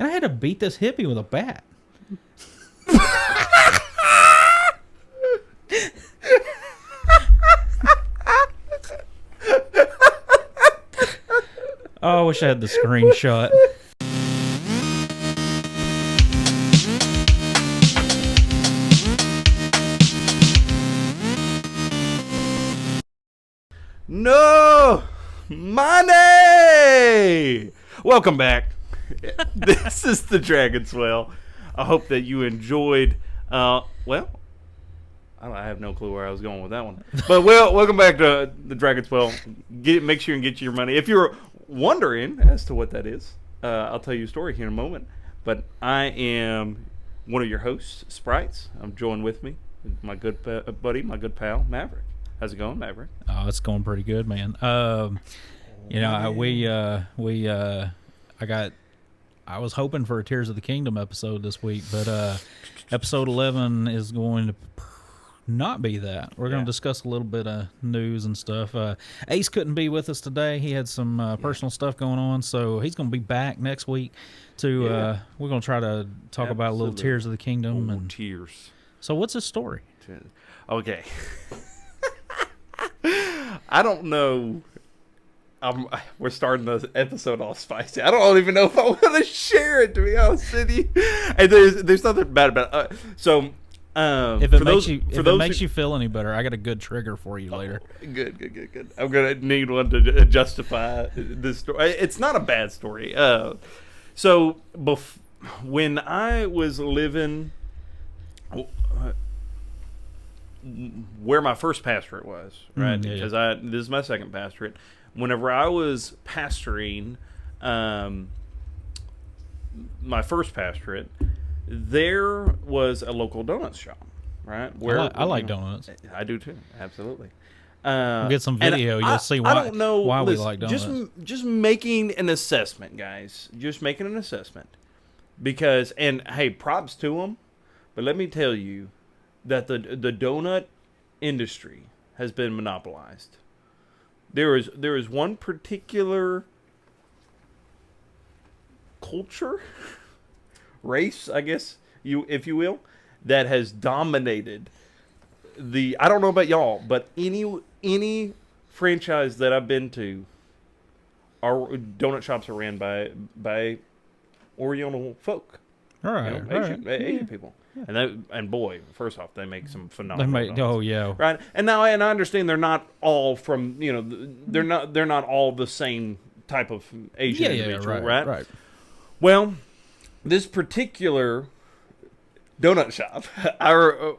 And I had to beat this hippie with a bat. Oh, I wish I had the screenshot. No money. Welcome back. This is the Dragon's Well. I hope that you enjoyed. I have no clue where I was going with that one. But welcome back to the Dragon's Well. Make sure and get your money. If you're wondering as to what that is, I'll tell you a story here in a moment. But I am one of your hosts, Sprites. I'm joined with me, my good buddy, my good pal, Maverick. How's it going, Mav3rick? Oh, it's going pretty good, man. I was hoping for a Tears of the Kingdom episode this week, but episode 11 is going to not be that. We're going to discuss a little bit of news and stuff. Ace couldn't be with us today. He had some personal stuff going on, so he's going to be back next week to we're going to try to talk about a little Tears of the Kingdom. And tears. So what's his story? Okay. I don't know. We're starting the episode all spicy. I don't even know if I want to share it, to be honest with you. And there's nothing bad about it. If it makes you feel any better, I got a good trigger for you later. Good. I'm gonna need one to justify this story. It's not a bad story. When I was living where my first pastorate was, right? Because this is my second pastorate. Whenever I was pastoring my first pastorate, there was a local donut shop, right? Where I like donuts. I do too, absolutely. We'll get some video. You'll see why. I don't know why we like donuts. Just making an assessment, guys. Just making an assessment, because hey, props to them, but let me tell you that the donut industry has been monopolized. There is one particular culture, race, I guess, if you will, that has dominated I don't know about y'all, but any franchise that I've been to, our donut shops are ran by Oriental folk. All right, Asian people. And boy, first off, they make some phenomenal donuts. Oh yeah, right. And I understand they're not all from they're not all the same type of Asian individual, right? Well, this particular donut shop,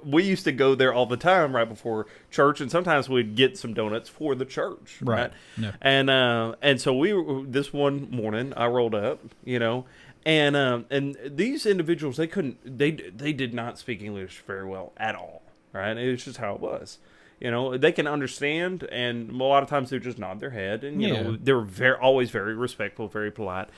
we used to go there all the time right before church, and sometimes we'd get some donuts for the church, right? Yeah. And so this one morning I rolled up, and these individuals, they did not speak English very well at all, right? It was just how it was. They can understand, and a lot of times they just nod their head, and they were always very respectful, very polite.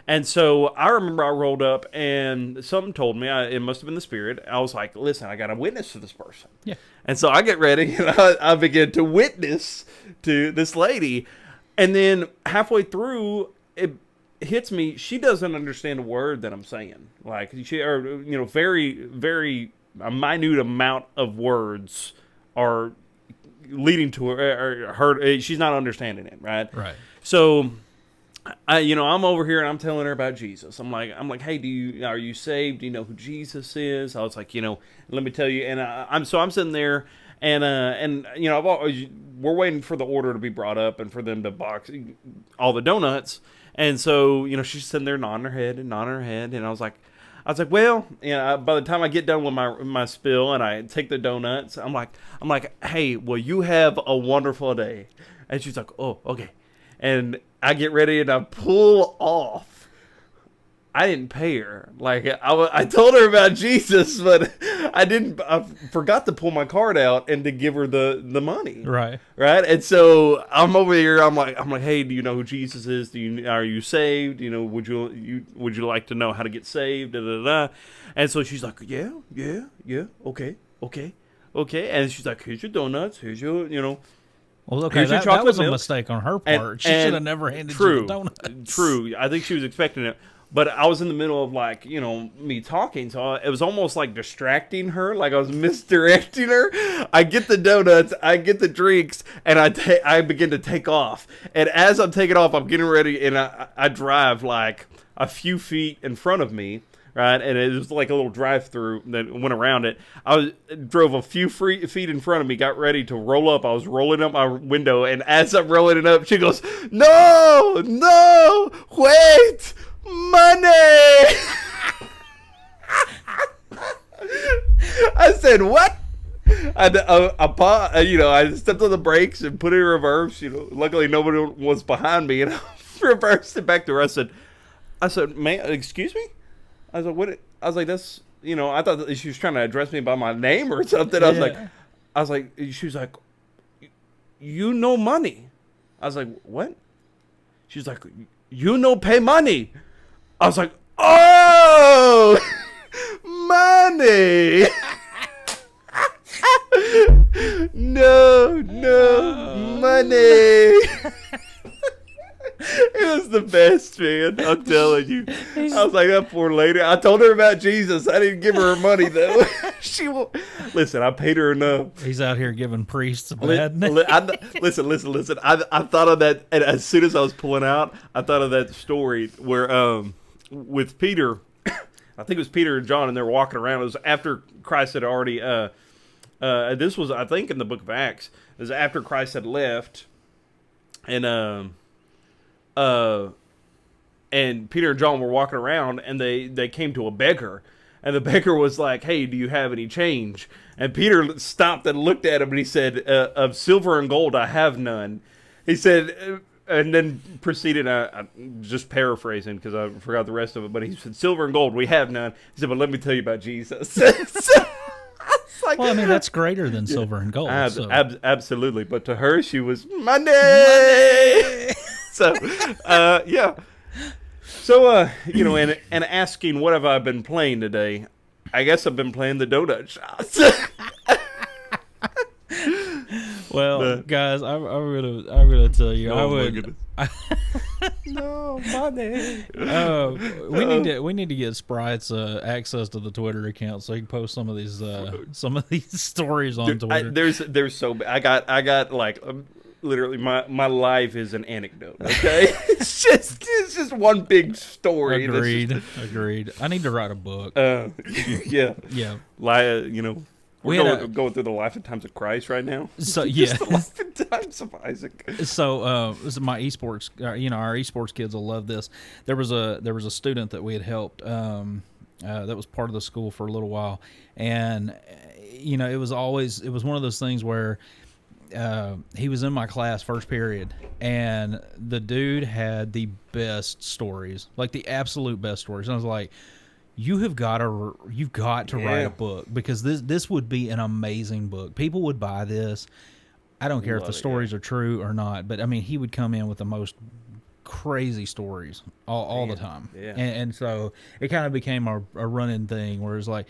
And so I remember I rolled up, and something told me, it must have been the Spirit. I was like, listen, I got to witness to this person. Yeah. And so I get ready, and I begin to witness to this lady, and then halfway through, it hits me, she doesn't understand a word that I'm saying. Like, very, very a minute amount of words are leading to her, she's not understanding it, right? Right. So, I'm over here and I'm telling her about Jesus. I'm like, hey, are you saved? Do you know who Jesus is? I was like, let me tell you. And I'm sitting there, and we're waiting for the order to be brought up and for them to box all the donuts. And so, she's sitting there nodding her head, and I was like, well, by the time I get done with my spill and I take the donuts, I'm like, hey, well, you have a wonderful day. And she's like, oh, okay. And I get ready and I pull off. I didn't pay her. Like, I told her about Jesus, but I forgot to pull my card out and to give her the money. Right. And so I'm over here. I'm like, hey, do you know who Jesus is? Are you saved? Would you like to know how to get saved? Da, da, da. And so she's like, yeah, okay. And she's like, here's your donuts. Here's your, Well, okay, that was a mistake on her part. She should have never handed you the donut. True. I think she was expecting it. But I was in the middle of like, me talking. So it was almost like distracting her. Like I was misdirecting her. I get the donuts, I get the drinks, and I begin to take off. And as I'm taking off, I'm getting ready, and I drive like a few feet in front of me. Right, and it was like a little drive-through that went around it. Drove a few feet in front of me, got ready to roll up. I was rolling up my window, and as I'm rolling it up, she goes, "No, wait, money!" I said, "What?" I stepped on the brakes and put it in reverse. Luckily nobody was behind me, and I reversed it back to her. I said, "Man, excuse me." I was like, "What?" I was like, "That's I thought that she was trying to address me by my name or something." I was like, she was like, money. I was like, "What?" She was like, pay money. I was like, "Oh, money." No, money. It was the best, man. I'm telling you. I was like, that poor lady. I told her about Jesus. I didn't give her her money, though. She will. Listen, I paid her enough. He's out here giving priests a bad name. Listen. I thought of that, and as soon as I was pulling out, I thought of that story where, with Peter, I think it was Peter and John, and they're walking around. It was after Christ had already, this was, I think, in the book of Acts. It was after Christ had left, and Peter and John were walking around, and they came to a beggar, and the beggar was like, "Hey, do you have any change?" And Peter stopped and looked at him, and he said, "Of silver and gold I have none." He said, and then proceeded, I'm just paraphrasing because I forgot the rest of it, but he said, "Silver and gold we have none." He said, "But let me tell you about Jesus." Like, well, I mean, that's greater than silver and gold. Absolutely. But to her, she was money. So, yeah. So, and asking, what have I been playing today? I guess I've been playing the donut shots. Well, guys, I'm gonna tell you, no money. We need to get Sprites access to the Twitter account so he can post some of these stories on Twitter. There's so I got like literally my life is an anecdote. Okay, it's just one big story. Agreed. I need to write a book. Yeah. We're going through the life and times of Christ right now. So just the life and times of Isaac. So this is my esports. Our esports kids will love this. There was a student that we had helped. That was part of the school for a little while, and it was one of those things where he was in my class first period, and the dude had the best stories, like the absolute best stories. And I was like, you've got to write a book, because this would be an amazing book. People would buy this. I don't care if the stories are true or not, but I mean, he would come in with the most crazy stories all the time. Yeah. And so it kind of became a running thing where it's like,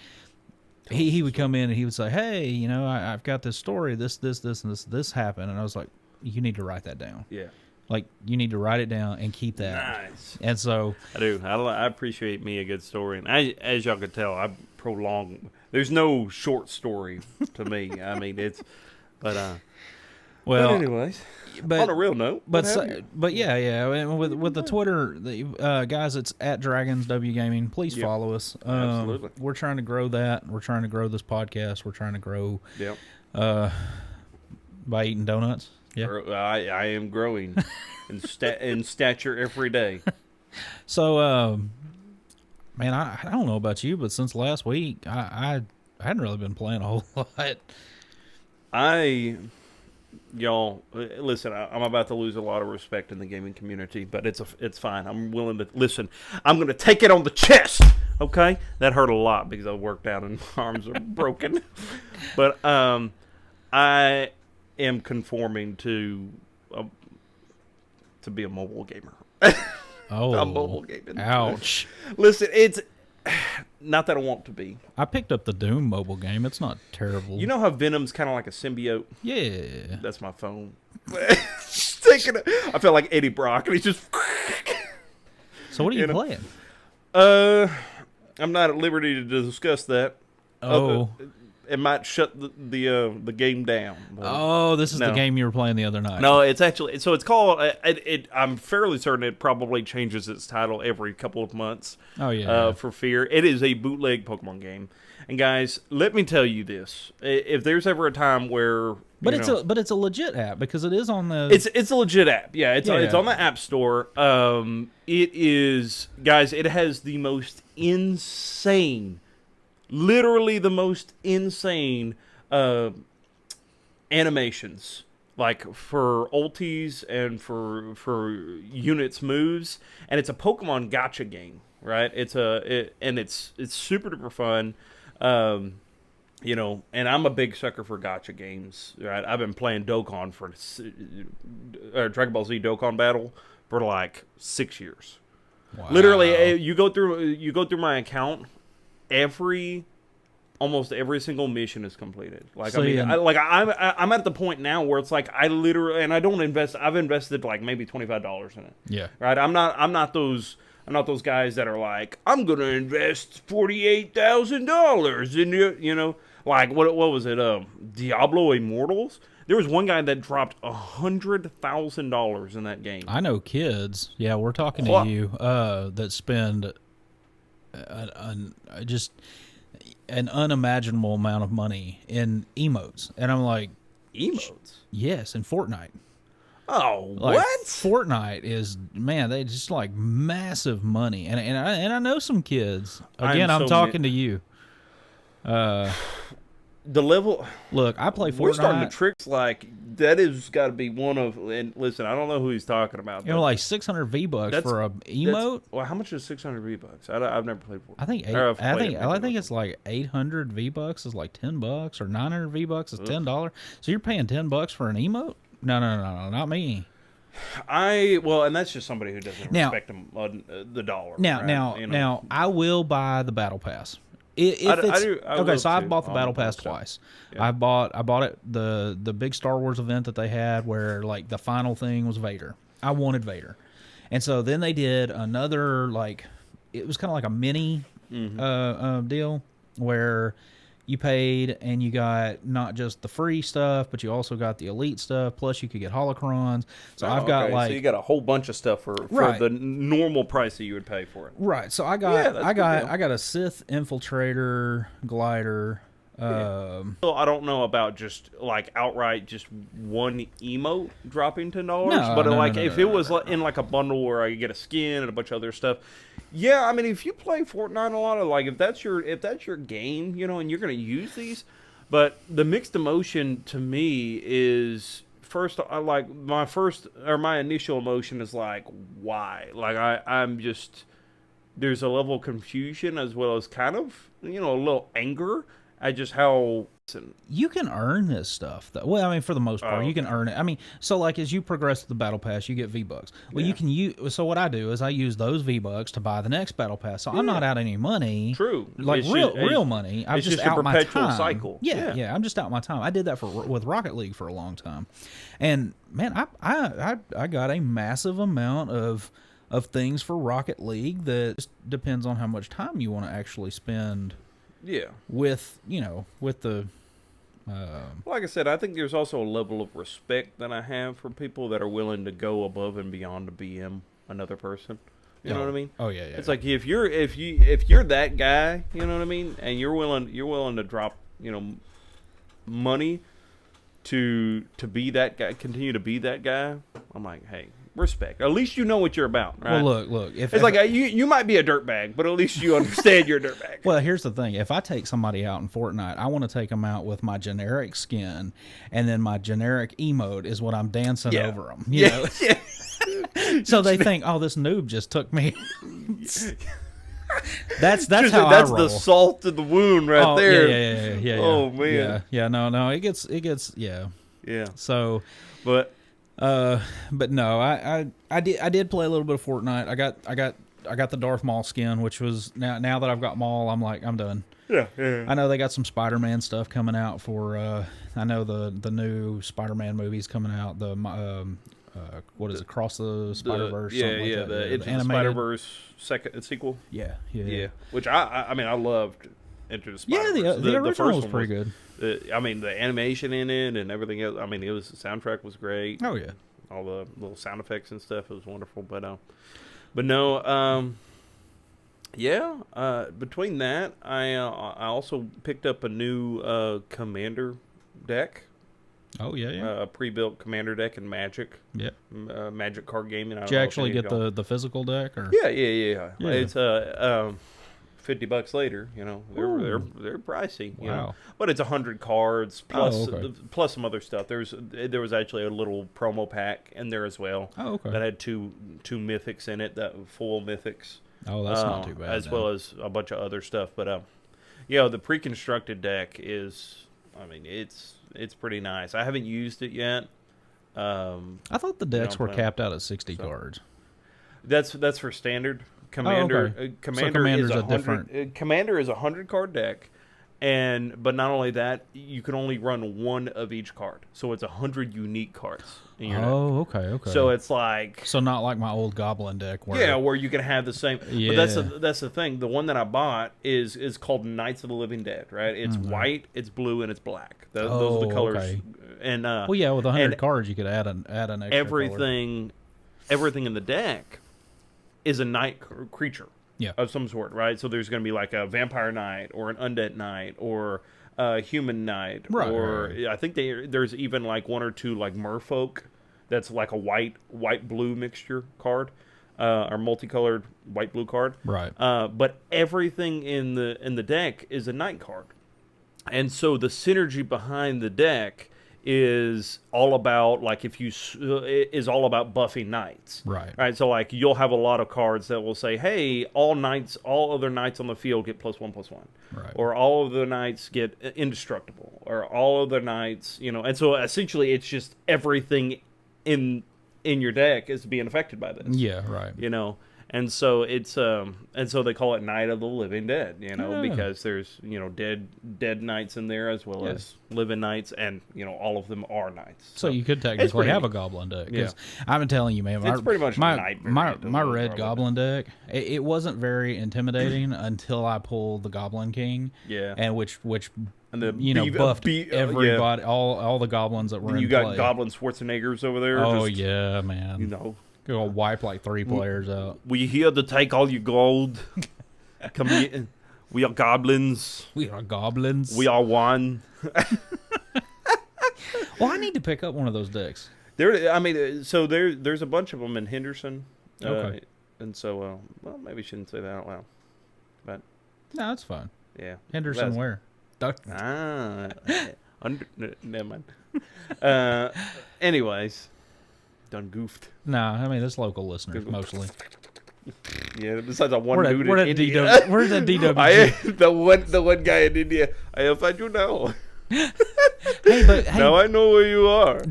he would come in and he would say, "Hey, I've got this story, this, and this happened." And I was like, you need to write that down. Yeah. Like, you need to write it down and keep that. Nice. And so I do. I appreciate me a good story. And as y'all can tell, I prolong. There's no short story to me. I mean, but anyways, on a real note. But yeah. And with the Twitter, guys, it's at DragonsW Gaming. Please follow us. Absolutely. We're trying to grow that. We're trying to grow this podcast. We're trying to grow. Yep. By eating donuts. Yeah. I am growing in stature every day. So, man, I don't know about you, but since last week, I hadn't really been playing a whole lot. Y'all, listen, I'm about to lose a lot of respect in the gaming community, but it's fine. I'm willing to listen. I'm going to take it on the chest. Okay, that hurt a lot because I worked out and my arms are broken. But I am conforming to be a mobile gamer. I'm mobile gaming. Ouch. Listen, it's not that I want to be. I picked up the Doom mobile game. It's not terrible. You know how Venom's kind of like a symbiote? Yeah. That's my phone. I feel like Eddie Brock, and he's just... So what are you playing? I'm not at liberty to discuss that. Oh. It might shut the game down. Oh, this is the game you were playing the other night. No, it's actually so it's called. I'm fairly certain it probably changes its title every couple of months. Oh yeah. For fear, it is a bootleg Pokemon game. And guys, let me tell you this: if there's ever a time where it's a legit app because it is on the. It's a legit app. Yeah, it's on the App Store. It is, guys. It has the most insane. Literally the most insane animations, like for ultis and for units moves, and it's a Pokemon gacha game, right? It's super duper fun, you know. And I'm a big sucker for gacha games, right? I've been playing Dokkan for Dragon Ball Z Dokkan Battle for like 6 years. Wow. Literally, you go through my account. Almost every single mission is completed. Like, so, I'm at the point now where it's like I literally, and I don't invest. I've invested like maybe $25 in it. Yeah. Right. I'm not those guys that are like, I'm gonna invest $48,000 in you know, like what was it? Diablo Immortals. There was one guy that dropped $100,000 in that game. I know kids. Yeah, we're talking to you that spend just an unimaginable amount of money in emotes, and I'm like, emotes? Yes, in Fortnite. Oh, like, what? Fortnite is, man, they just like massive money, and I know some kids. Again, I'm talking to you. The level. Look, I play Fortnite. We're starting to tricks like that. Is got to be one of. And listen, I don't know who he's talking about. You know, like 600 V-Bucks for a emote. Well, how much is 600 V-Bucks? I've never played Fortnite. I think it's like 800 V-Bucks is like $10, or 900 V-Bucks is $10. So you're paying $10 for an emote? No, not me. And that's just somebody who doesn't respect the dollar. Now, I will buy the Battle Pass. So I've bought the Battle Pass twice. Yeah. I bought it the big Star Wars event that they had where like the final thing was Vader. I wanted Vader, and so then they did another, like, it was kind of like a mini deal where you paid and you got not just the free stuff, but you also got the elite stuff. Plus, you could get holocrons. So I've got so you got a whole bunch of stuff for the normal price that you would pay for it. Right. So I got a Sith infiltrator glider. So I don't know about just like outright just one emote dropping $10, but if it was in like a bundle where I could get a skin and a bunch of other stuff. Yeah, I mean, if you play Fortnite a lot, of like if that's your game, you know, and you're gonna use these, but the mixed emotion to me is first, my initial emotion is like, why? Like I'm just, there's a level of confusion as well as kind of, you know, a little anger at just how. You can earn this stuff, though. Well, I mean, for the most part, you can earn it. I mean, so like as you progress with the Battle Pass, you get V-Bucks. Well, you can use. So what I do is I use those V-Bucks to buy the next Battle Pass. So I'm not out any money. True, like real money. I'm just out my time. Cycle. Yeah. I'm just out my time. I did that with Rocket League for a long time, and man, I got a massive amount of things for Rocket League that just depends on how much time you want to actually spend. Yeah. With the. Like I said, I think there's also a level of respect that I have for people that are willing to go above and beyond to BM another person. You know what I mean? Oh yeah. It's like if you're that guy, you know what I mean, and you're willing to drop, you know, money to be that guy, continue to be that guy. I'm like, hey, respect. At least you know what you're about, right? Well, look. If you might be a dirtbag, but at least you understand you're a dirtbag. Well, here's the thing: if I take somebody out in Fortnite, I want to take them out with my generic skin, and then my generic emote is what I'm dancing over them. You know? So they think, oh, this noob just took me. That's how I roll. That's the salt in the wound right there. Yeah. Oh man. Yeah. No. It gets. Yeah. So, but no, I did play a little bit of Fortnite. I got the Darth Maul skin, which was now that I've got Maul, I'm like, I'm done. Yeah. I know they got some Spider-Man stuff coming out for. I know the new Spider-Man movies coming out. The what is it? Across the Spider-Verse? Yeah, something like yeah, that. the Into the animated. Spider-Verse second sequel. Yeah. Which I mean, I loved Into the Yeah, Spider-Verse. the original first was one pretty good. I mean, the animation in it and everything else. I mean, the soundtrack was great. Oh yeah. All the little sound effects and stuff. It was wonderful. But no. Between that, I also picked up a new Commander deck. Oh yeah. A pre-built Commander deck in Magic. Yeah. Magic card game. Did you actually get the physical deck? Or? Yeah. Yeah. It's $50 later. You know, they're pricey. You know? But it's 100 cards plus plus some other stuff. There was actually a little promo pack in there as well. Oh, okay. That had two mythics in it, that full mythics. Oh, that's not too bad. As well as a bunch of other stuff. But the pre-constructed deck is, I mean, it's pretty nice. I haven't used it yet. I thought the decks were capped out at 60 cards. That's for standard. Commander. Oh, okay. Commander's a different. Commander is a 100-card deck, but not only that, you can only run one of each card, so it's 100 unique cards in your deck. Okay. So it's like, so not like my old Goblin deck, where you can have the same. Yeah. But that's the thing. The one that I bought is called Knights of the Living Dead. Right? It's white, it's blue, and it's black. Those are the colors. Okay. And with 100 cards, you could add an extra everything in the deck is a night creature of some sort, right? So there's going to be like a vampire knight or an undead knight or a human knight, right. I think there's even like one or two like merfolk that's like a white blue mixture card, or multicolored white blue card, right? But everything in the deck is a knight card, and so the synergy behind the deck is all about is all about buffing knights, right? So like you'll have a lot of cards that will say, hey, all other knights on the field get +1/+1, right? Or all of the knights get indestructible, or all of the knights, and so essentially it's just everything in your deck is being affected by this. Yeah, right. And so it's and so they call it Night of the Living Dead, because there's dead knights in there as well as living knights, and all of them are knights. So you could technically have a Goblin deck. Yeah. I've been telling you, man, it's pretty much my red Goblin deck. It wasn't very intimidating until I pulled the Goblin King. Yeah, and which and the buffed everybody, all the goblins that were in play. You got Goblin Schwarzeneggers over there. Oh yeah, man. Go wipe like 3 players out. We here to take all your gold. Come here. We are goblins. We are goblins. We are one. Well, I need to pick up one of those decks. There's a bunch of them in Henderson. Okay. And so, maybe I shouldn't say that out loud. But no, it's fine. Yeah. Henderson where? Never mind. Anyways. Done goofed. Nah, I mean, it's local listeners, mostly. Yeah, besides that one dude in India. Where's that DWG? The one guy in India. I find you now. Hey, now I know where you are.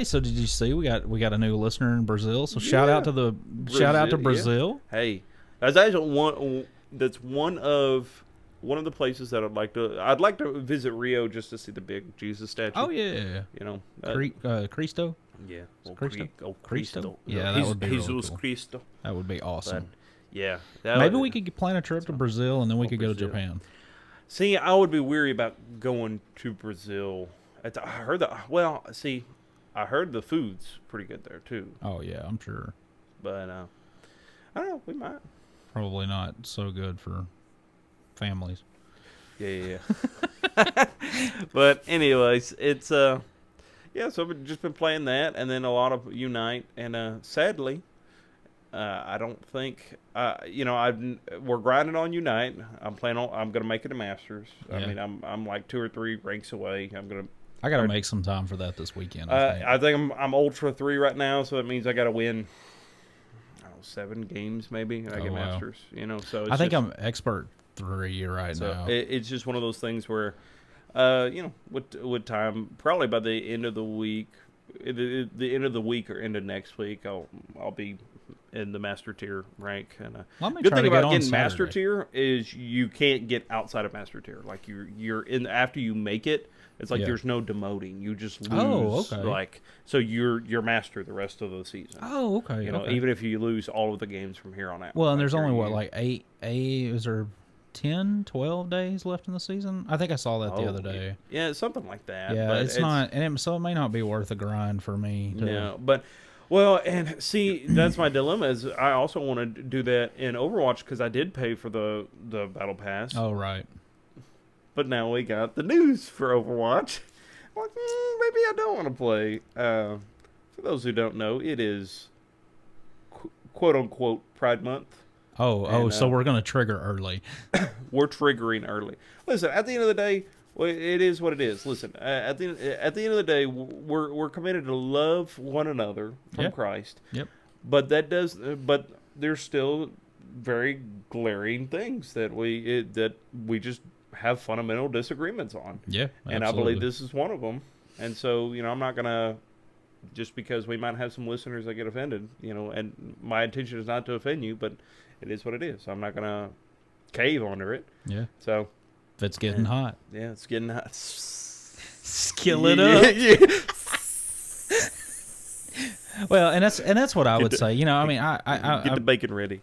So did you see we got a new listener in Brazil? So shout out to Brazil. Yeah. Hey, that's actually one of the places that I'd like to visit Rio just to see the big Jesus statue. Oh yeah. Cristo. Yeah. Cristo. Yeah, that would be Jesus really cool. Cristo. That would be awesome. But, yeah. Maybe we could plan a trip to Brazil and then we could go to Japan. See, I would be weary about going to Brazil. I heard the food's pretty good there too. Oh yeah, I'm sure. But I don't know. We might. Probably not so good for families. Yeah. But anyways, it's so I've just been playing that, and then a lot of Unite, and sadly, I don't think we're grinding on Unite. I'm gonna make it a Masters. Yeah. I mean, I'm like 2 or 3 ranks away. I gotta make some time for that this weekend. I think I'm Ultra 3 right now, so that means I gotta win 7 games maybe. I get Masters. So I think I'm Expert 3 right now. It's just one of those things where, with time, probably by the end of the week, the end of the week or end of next week, I'll be in the master tier rank. And good thing about getting master tier is you can't get outside of master tier. Like you're in after you make it. It's like there's no demoting. You just lose. Oh, okay. Like so you're master the rest of the season. Oh, okay. You know, even if you lose all of the games from here on out. Well, and there's only like 8 is there 10, 12 days left in the season? I think I saw that the other day. Yeah, something like that. Yeah, but it's not, and so it may not be worth the grind for me. No, but well, and see, that's my dilemma. Is I also want to do that in Overwatch because I did pay for the battle pass. Oh, right. But now we got the news for Overwatch. I'm like, maybe I don't want to play. For those who don't know, it is quote unquote Pride Month. So we're going to trigger early. We're triggering early. Listen, at the end of the day, well, it is what it is. Listen, at the end of the day, we're committed to love one another from Christ. Yep. But but there's still very glaring things that we just have fundamental disagreements on. Yeah, and absolutely. I believe this is one of them. And so, I'm not gonna, just because we might have some listeners that get offended, and my intention is not to offend you, but it is what it is. I'm not gonna cave under it. Yeah. So if it's getting hot. Yeah, it's getting hot. Skillet up. Yeah. Well, and that's what I would say. I get the bacon ready.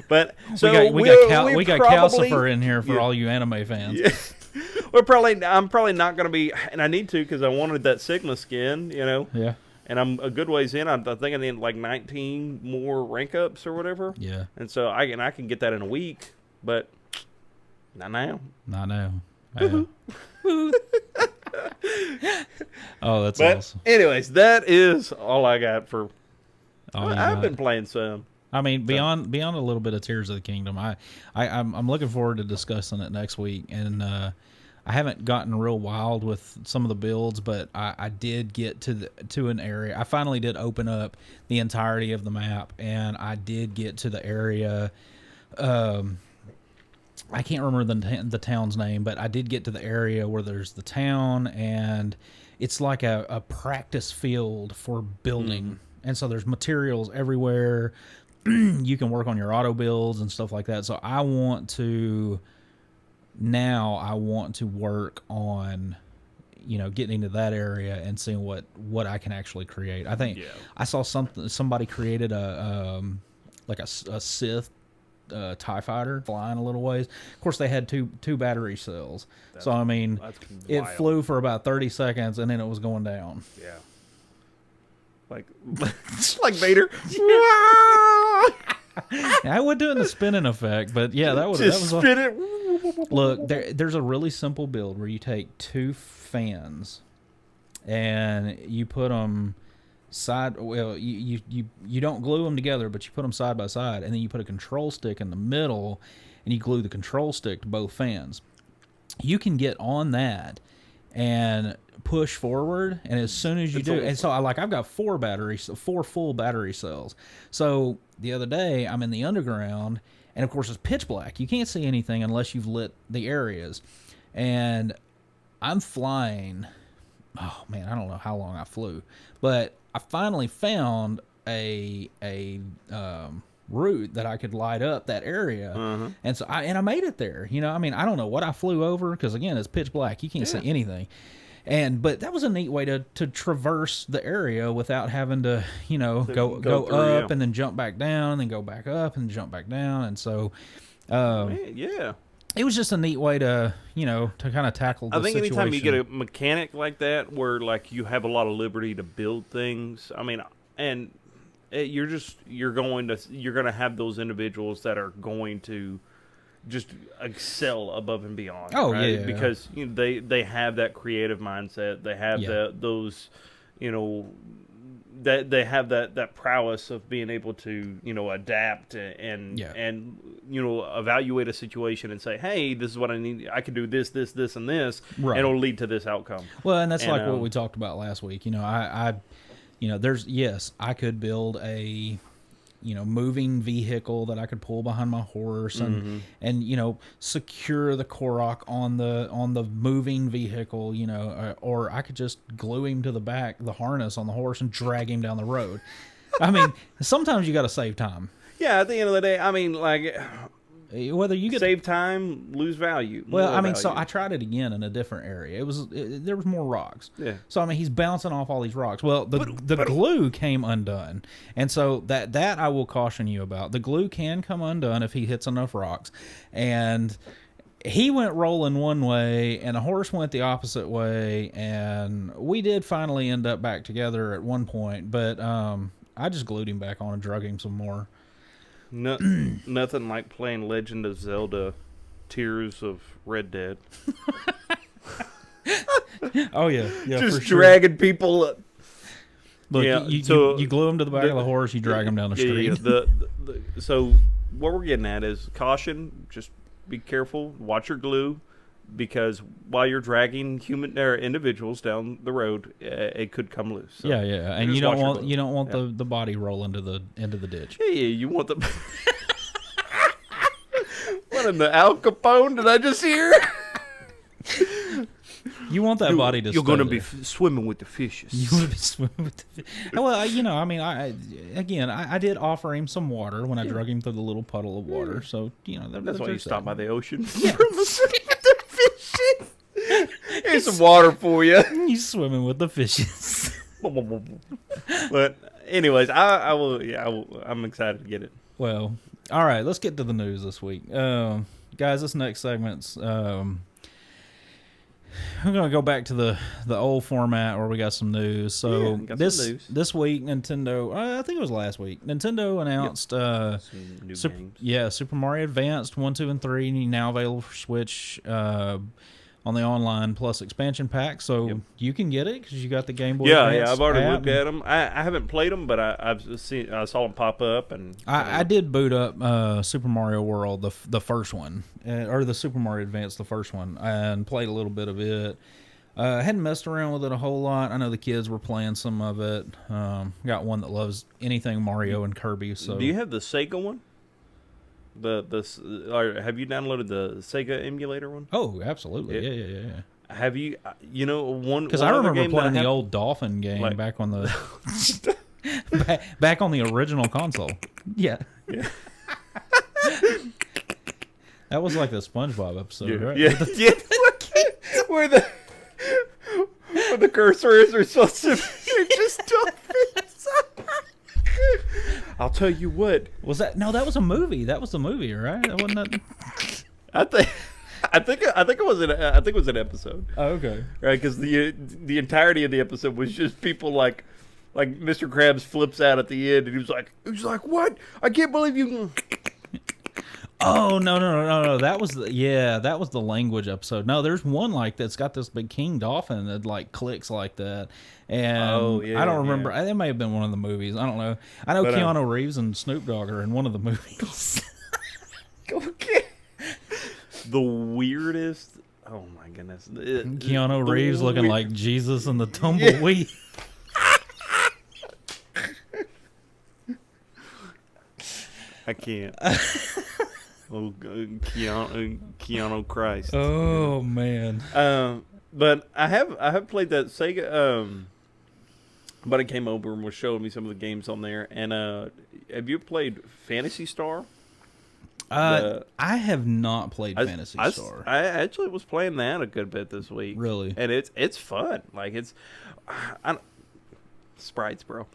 But so we got Calcifer in here for all you anime fans. Yeah. I'm probably not going to be, and I need to because I wanted that Sigma skin, Yeah. And I'm a good ways in. I think I need like 19 more rank ups or whatever. Yeah. And so I can get that in a week, but not now. Not now. Oh, that's awesome. Anyways, that is all I got for. I've been playing some. I mean, beyond a little bit of Tears of the Kingdom, I'm looking forward to discussing it next week. And I haven't gotten real wild with some of the builds, but I did get to an area. I finally did open up the entirety of the map, and I did get to the area. I can't remember the town's name, but I did get to the area where there's the town, and it's like a practice field for building. Mm. And so there's materials everywhere. You can work on your auto builds and stuff like that. So I want to work on, getting into that area and seeing what I can actually create. I think I saw somebody created a Sith TIE fighter flying a little ways. Of course, they had two battery cells. So I mean, it flew for about 30 seconds and then it was going down. Yeah. Like Vader. I would do it in the spinning effect, but yeah, that was spin it. Look, there's a really simple build where you take 2 fans and you put them side. Well, you don't glue them together, but you put them side by side, and then you put a control stick in the middle, and you glue the control stick to both fans. You can get on that and push forward, and as soon as you do, and so I've got 4 full battery cells. So the other day I'm in the underground, and of course it's pitch black. You can't see anything unless you've lit the areas, and I'm flying. Oh man, I don't know how long I flew, but I finally found a route that I could light up that area, and so I made it there. I mean, I don't know what I flew over because again, it's pitch black. You can't see anything. But that was a neat way to traverse the area without having to, go through, up and then jump back down, and then go back up and jump back down. And so, it was just a neat way to kind of tackle the situation. I think anytime you get a mechanic like that where like you have a lot of liberty to build things, I mean, and you're going to have those individuals that are going to just excel above and beyond. Oh, right? yeah. Because they have that creative mindset. They have those, that they have that prowess of being able to adapt and evaluate a situation and say, hey, this is what I need. I can do this, and this, right. And it'll lead to this outcome. Well, and that's like what we talked about last week. I could build a moving vehicle that I could pull behind my horse and secure the Korok on the moving vehicle, or I could just glue him to the back, the harness on the horse, and drag him down the road. I mean, sometimes you got to save time. Yeah, at the end of the day, I mean, like, whether you get save time, lose value. Well, I mean, so I tried it again in a different area. There was more rocks. Yeah. So I mean, he's bouncing off all these rocks. Well, the glue came undone, and so that I will caution you about. The glue can come undone if he hits enough rocks, and he went rolling one way, and the horse went the opposite way, and we did finally end up back together at one point, but I just glued him back on and drug him some more. No, nothing like playing Legend of Zelda Tears of Red Dead. Oh, yeah. Just dragging people up. Look, you glue him to the back of the horse, you drag him down the street. So what we're getting at is caution, just be careful, watch your glue, because while you're dragging individuals down the road, it could come loose. So yeah, and you don't want the body roll into the ditch. Yeah, you want the. What in the Al Capone did I just hear? You want that body to. You're going to be swimming with the fishes. You want to be swimming with the fish. Well, I mean, I did offer him some water when I drug him through the little puddle of water. So that's why you stopped by the ocean. Yeah. Here's some water for you. He's swimming with the fishes. But anyways, I will. I'm excited to get it. Well, all right. Let's get to the news this week, guys. This next segment's. We're gonna go back to the old format where we got some news. So this week, Nintendo. I think it was last week. Nintendo announced Super Mario Advanced 1, 2, and 3 now available for Switch on the online plus expansion pack. So you can get it because you got the Game Boy. Yeah, I've already looked at them. I haven't played them, but I saw them pop up, and I did boot up Super Mario World, the first one, or the Super Mario Advance, the first one, and played a little bit of it. I hadn't messed around with it a whole lot. I know the kids were playing some of it. Got one that loves anything Mario and Kirby. So, do you have the Sega one? Or have you downloaded the Sega emulator one? Oh, absolutely. Yeah. Have you? One because I remember playing the old Dolphin game back on the back on the original console. Yeah. That was like the SpongeBob episode, right? Yeah. Where the cursor is supposed to be just dolphins. I'll tell you what. Was that? No, that was a movie. That was the movie, right? That wasn't that. I think it was an episode. Oh, okay. Right, because the entirety of the episode was just people like Mr. Krabs flips out at the end, and he was like, "What? I can't believe you." Oh no! That was the language episode. No, there's one like that's got this big king dolphin that like clicks like that, and I don't remember. It may have been one of the movies. I don't know. I know Keanu Reeves and Snoop Dogg are in one of the movies. Okay. The weirdest. Oh my goodness. Keanu Reeves looking like Jesus in the tumbleweed. I can't. Oh, Keanu Christ. Oh man. But I have played that Sega. Buddy came over and was showing me some of the games on there. And have you played Phantasy Star? I have not played Phantasy Star. I actually was playing that a good bit this week. Really? And it's fun. Like sprites, bro.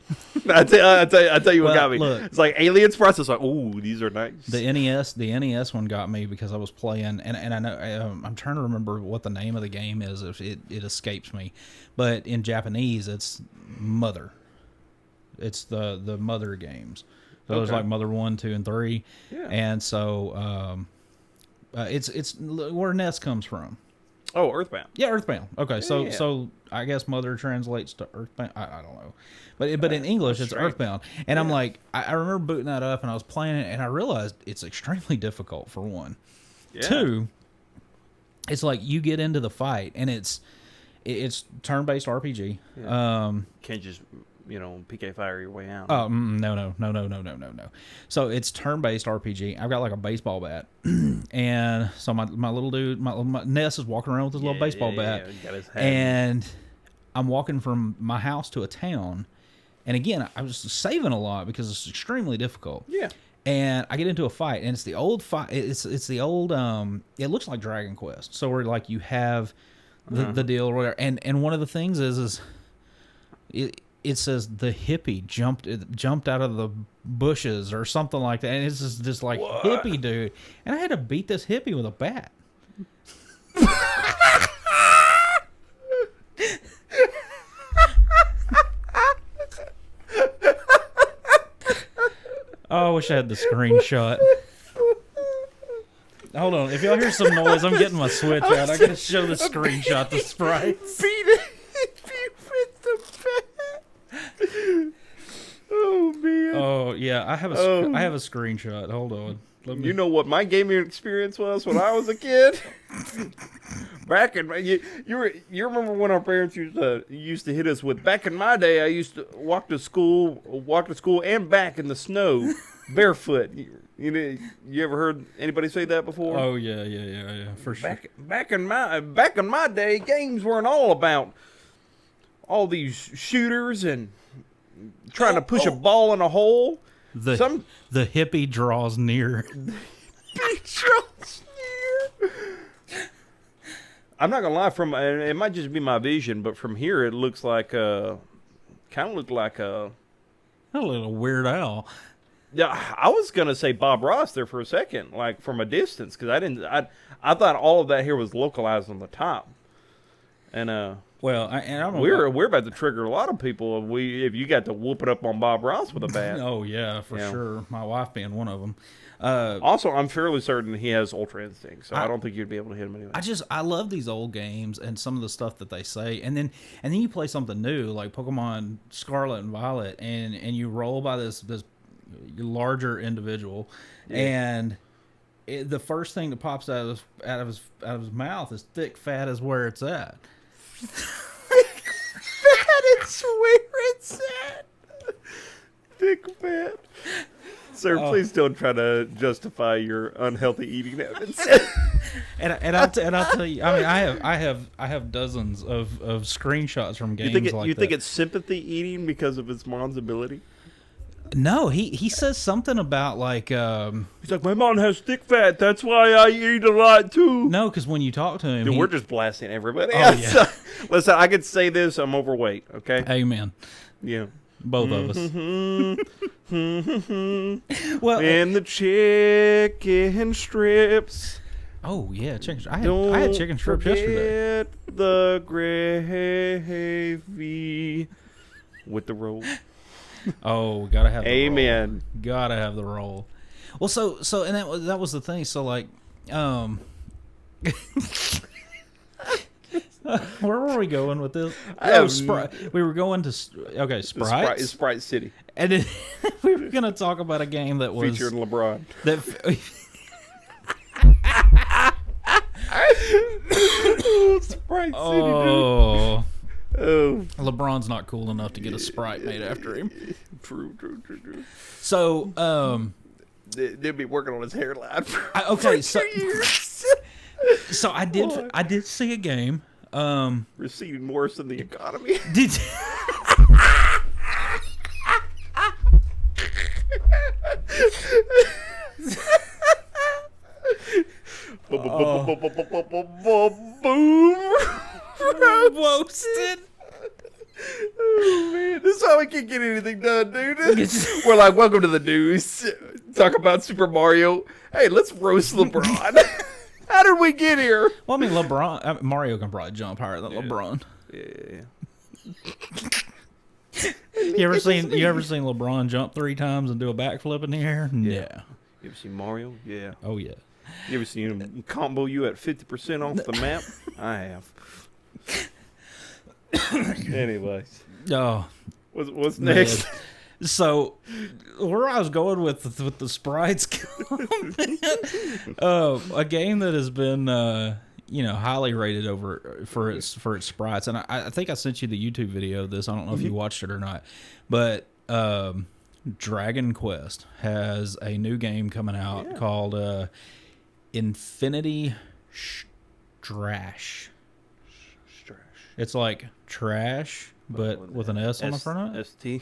I tell you what got me. Look, it's like alien sprites. It's like, ooh, these are nice. The NES one got me because I was playing, and I know I'm trying to remember what the name of the game is. If it escapes me, but in Japanese it's Mother. It's the Mother games. So there's like Mother 1, 2, and 3, and so it's where NES comes from. Oh, Earthbound. Yeah, Earthbound. Okay, so I guess Mother translates to Earthbound. I don't know, but in English it's Earthbound. And I'm like, I remember booting that up and I was playing it and I realized it's extremely difficult for one. Yeah. Two, it's like you get into the fight and it's turn-based RPG. Yeah. Can't just PK fire your way out. Oh, no. So it's turn-based RPG. I've got like a baseball bat, and so my little dude, my Ness is walking around with his little baseball bat, got his hat. and I'm walking from my house to a town, and again, I was saving a lot because it's extremely difficult. Yeah. And I get into a fight, and it's the old fight. It's the old. It looks like Dragon Quest. So where like you have the deal or whatever, and one of the things is it says the hippie jumped out of the bushes or something like that, and it's just like what? hippie dude, and I had to beat this hippie with a bat. Oh, I wish I had the screenshot. Hold on, if y'all hear some noise, I'm getting my Switch out. I gotta show the screenshot to Sprites. Beat it with the bat. Oh man. Oh yeah, I have a screenshot. Hold on. You know what my gaming experience was when I was a kid? Back in you remember when our parents used to hit us with, back in my day I used to walk to school and back in the snow barefoot. You ever heard anybody say that before? Oh yeah, for sure. Back in my day, games weren't all about all these shooters and trying to push a ball in a hole. The hippie draws near. I'm not gonna lie. It might just be my vision, but from here it looks like kind of looked like a little Weird Al. Yeah, I was gonna say Bob Ross there for a second, like from a distance, because I thought all of that here was localized on the top, and well, we're about to trigger a lot of people if you got to whoop it up on Bob Ross with a bat. Oh yeah, for sure. My wife being one of them. Also, I'm fairly certain he has Ultra Instinct, so I don't think you'd be able to hit him anyway. I love these old games and some of the stuff that they say, and then you play something new like Pokemon Scarlet and Violet, and you roll by this larger individual, and the first thing that pops out of his mouth is thick fat is where it's at. Fat is where it's at. Thick fat. Sir, please don't try to justify your unhealthy eating habits. and I'll tell you. I mean, I have dozens of screenshots from games like that. You think it's sympathy eating because of his mom's ability? No, he says something about like he's like, my mom has thick fat, that's why I eat a lot too. No, because when you talk to him, dude, we're just blasting everybody. Oh, yeah. Listen, I could say this, I'm overweight, okay? Amen. Yeah. Both of us. Well, and the chicken strips. Oh yeah, chicken. I had chicken strips yesterday. The gravy with the roll. Oh, gotta have the Amen. roll. Gotta have the roll. Well, so and that was the thing. So like, where were we going with this? We were going to Sprites. Sprite City, and then we were gonna talk about a game that was featured LeBron. Sprite City, dude. Oh, LeBron's not cool enough to get a Sprite made after him. True. So, they'll be working on his hairline for years. So I did see a game. Receding worse than the economy. Did boom. Roasted. Oh man, this is how we can't get anything done, dude. We're like, welcome to the news. Talk about Super Mario. Hey, let's roast LeBron. How did we get here? Well, I mean, Mario can probably jump higher than LeBron. Yeah. You ever seen LeBron jump 3 times and do a backflip in the air? Yeah. You ever seen Mario? Yeah. Oh yeah. You ever seen him combo you at 50% off the map? I have. Anyways. Oh. What's next? So, where I was going with the Sprites comment, a game that has been, highly rated for its sprites. And I think I sent you the YouTube video of this. I don't know if you watched it or not, but Dragon Quest has a new game coming out called Infinity Strash. It's like trash, but with an S on the front of it. ST.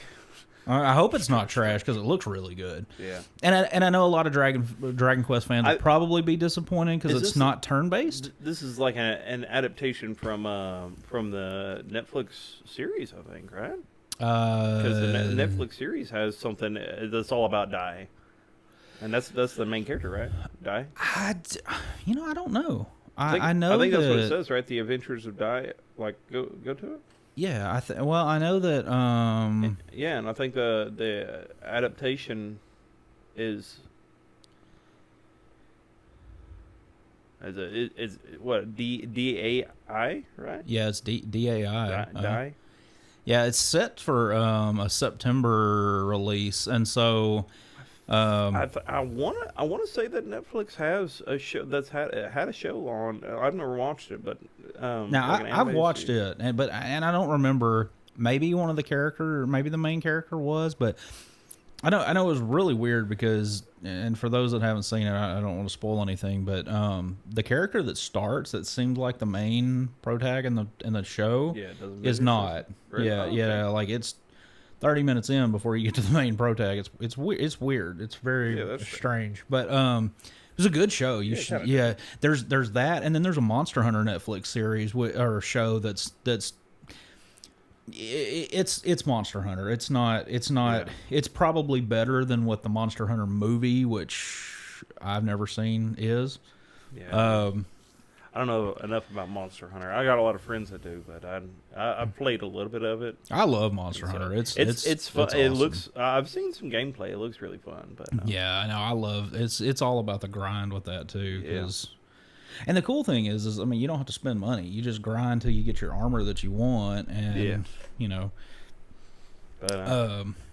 I hope it's not trash because it looks really good. Yeah, and I know a lot of Dragon Quest fans will probably be disappointed because it's not turn based. This is like an adaptation from the Netflix series, I think, right? Because the Netflix series has something that's all about Die, and that's the main character, right? Die. I don't know. I know. I think that's what it says, right? The Adventures of Die. Like, go to it. Yeah, I know that. Yeah, and I think the adaptation is what DAI, right? Yeah, it's DAI. Die. Yeah, it's set for a September release, and so. I want to say that Netflix has a show that's had a show on. I've never watched it, but now I've watched it, and I don't remember. Maybe one of the character, maybe the main character was, but I know it was really weird because, and for those that haven't seen it, I don't want to spoil anything, but the character that starts that seemed like the main protag in the show is not. Really? Yeah, like it's 30 minutes in before you get to the main protag. It's weird. It's very strange. But it was a good show. There's that, and then there's a Monster Hunter Netflix series or show that's it's Monster Hunter. It's not. It's probably better than what the Monster Hunter movie, which I've never seen, is. Yeah. I don't know enough about Monster Hunter. I got a lot of friends that do, but I played a little bit of it. I love Monster Hunter. It's fun. It's awesome. It looks. I've seen some gameplay. It looks really fun. But yeah, I know. I love it's all about the grind with that too. And the cool thing is I mean, you don't have to spend money. You just grind till you get your armor that you want, and you know.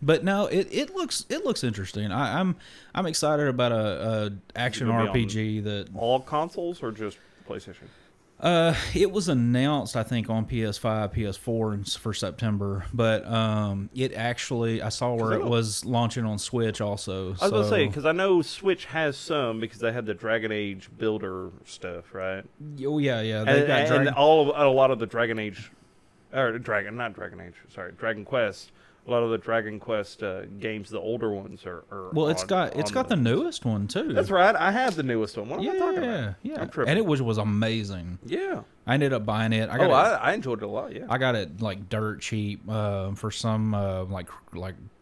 But no, it looks interesting. I'm excited about a action RPG that all consoles or just PlayStation. It was announced, I think, on PS5, PS4 for September, but it actually, I saw where it was launching on Switch also. I was going to say, because I know Switch has some, because they had the Dragon Age builder stuff, right? Oh, yeah. And a lot of the Dragon Age, Dragon Quest. A lot of the Dragon Quest games, the older ones are well, it's got the newest one too. That's right. I have the newest one. What am I talking about? Yeah, and it was amazing. Yeah, I ended up buying it. I enjoyed it a lot. Yeah, I got it like dirt cheap for some like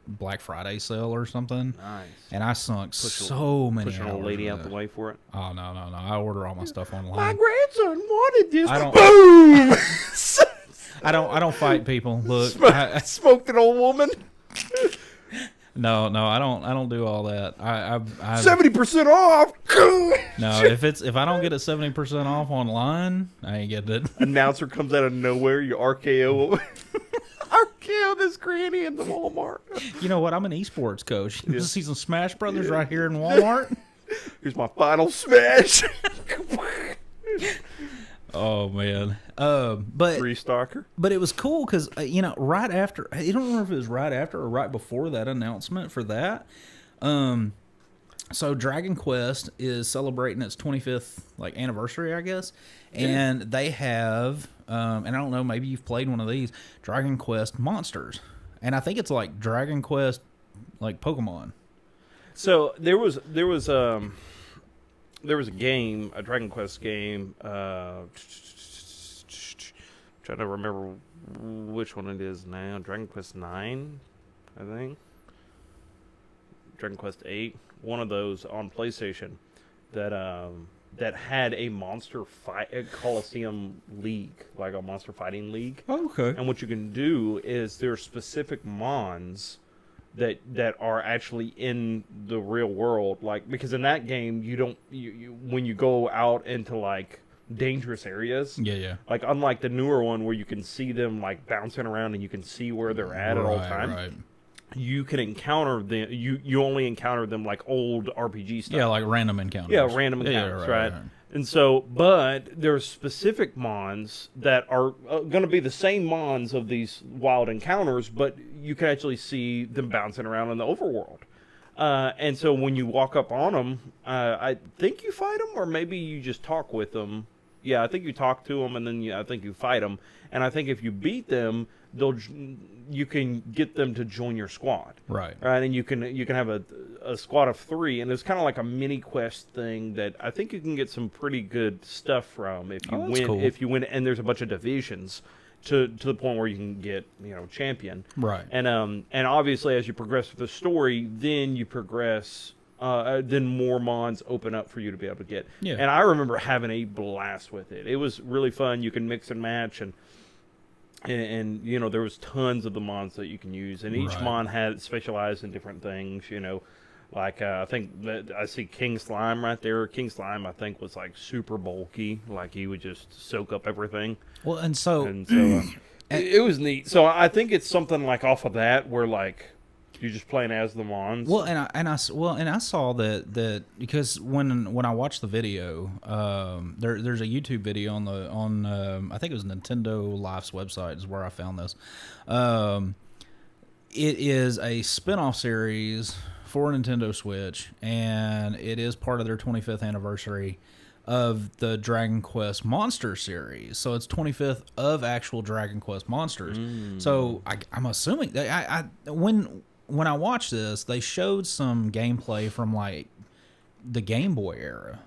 Black Friday sale or something. Nice. And I sunk so many hours. Pushing a lady out the way for it. Oh no! I order all my stuff online. My grandson wanted this. Boom. I don't fight people. Look, smoked an old woman. No, I don't do all that. I 70% off. No, if I don't get it 70% off online, I ain't getting it. Announcer comes out of nowhere. You RKO this granny in the Walmart. You know what? I'm an esports coach. You see some Smash Brothers right here in Walmart. Here's my final smash. Oh man, but Restalker. But it was cool because right after, I don't remember if it was right after or right before that announcement for that. So Dragon Quest is celebrating its 25th anniversary, I guess, and they have, and I don't know, maybe you've played one of these Dragon Quest monsters, and I think it's like Dragon Quest, like Pokemon. So there was a game, a Dragon Quest game. Trying to remember which one it is now. Dragon Quest 9, I think. Dragon Quest 8. One of those on PlayStation that had a monster Coliseum league, like a monster fighting league. Oh, okay. And what you can do is there are specific mons that are actually in the real world, because in that game you when you go out into dangerous areas, unlike the newer one where you can see them bouncing around and you can see where they're at all times, you can encounter them. You only encounter them like old RPG stuff. Yeah, like random encounters. Yeah, random encounters, right? And so, but there's specific mons that are going to be the same mons of these wild encounters, but you can actually see them bouncing around in the overworld. And so when you walk up on them, I think you fight them, or maybe you just talk with them. Yeah, I think you talk to them, and then I think you fight them. And I think if you beat them, you can get them to join your squad. Right. Right, and you can have a squad of 3, and it's kind of like a mini quest thing that I think you can get some pretty good stuff from if you win. Cool. If you win, and there's a bunch of divisions to the point where you can get champion. Right. And obviously as you progress with the story, then you progress. Then more mons open up for you to be able to get. Yeah. And I remember having a blast with it. It was really fun. You can mix and match, and there was tons of the mons that you can use, and each mon had specialized in different things. Like I think that I see King Slime right there. King Slime, I think, was like super bulky. Like he would just soak up everything. Well, and it was neat. So I think it's something like off of that where like you're just playing as the mons. Well, and I saw that because when I watched the video, there's a YouTube video on I think it was Nintendo Life's website is where I found this. It is a spin-off series for Nintendo Switch, and it is part of their 25th anniversary of the Dragon Quest Monster series. So it's 25th of actual Dragon Quest monsters. So I'm assuming that when I watched this, they showed some gameplay from like the Game Boy era.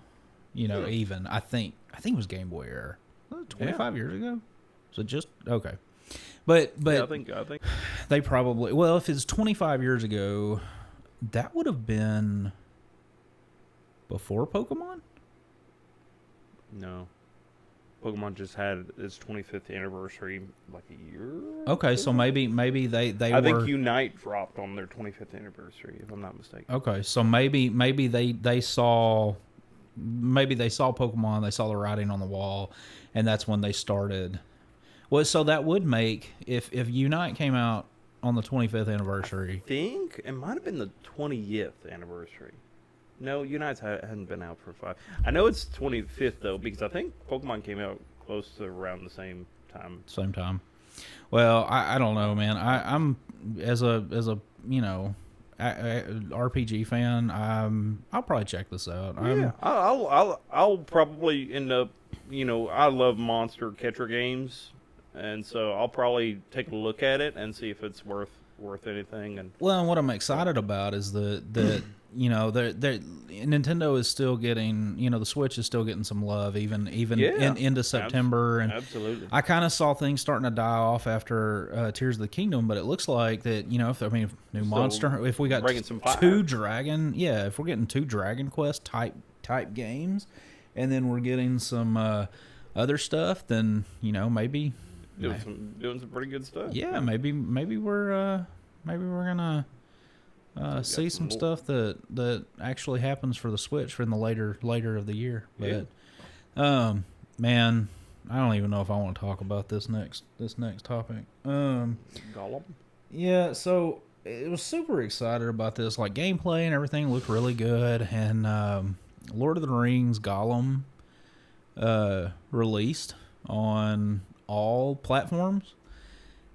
Even I think it was Game Boy era. 25 years ago. So just okay. But yeah, I think they probably, well, if it's 25 years ago, that would have been before Pokemon? No. Pokemon just had its 25th anniversary like a year. Okay, so maybe they I think Unite dropped on their 25th anniversary, if I'm not mistaken. Okay, so maybe they saw Pokemon, they saw the writing on the wall, and that's when they started. Well, so that would make if Unite came out on the 25th anniversary. I think it might have been the 20th anniversary. No, Unite hadn't been out for 5. I know it's 25th though, because I think Pokemon came out close to around the same time. Same time. Well, I don't know, man. I'm as a RPG fan. I'll probably check this out. Yeah, I'll probably end up. I love monster catcher games, and so I'll probably take a look at it and see if it's worth anything. And well, and what I'm excited about is that Nintendo is still getting, the Switch is still getting some love, even into September. And absolutely, I kind of saw things starting to die off after Tears of the Kingdom, but it looks like that, if we got if we're getting 2 Dragon Quest type games, and then we're getting some other stuff, then maybe doing some pretty good stuff. Yeah, maybe we're gonna see some stuff that actually happens for the Switch for in the later of the year. But man, I don't even know if I want to talk about this next topic. Gollum. Yeah, so it was super excited about this. Like gameplay and everything looked really good, and Lord of the Rings Gollum released on all platforms,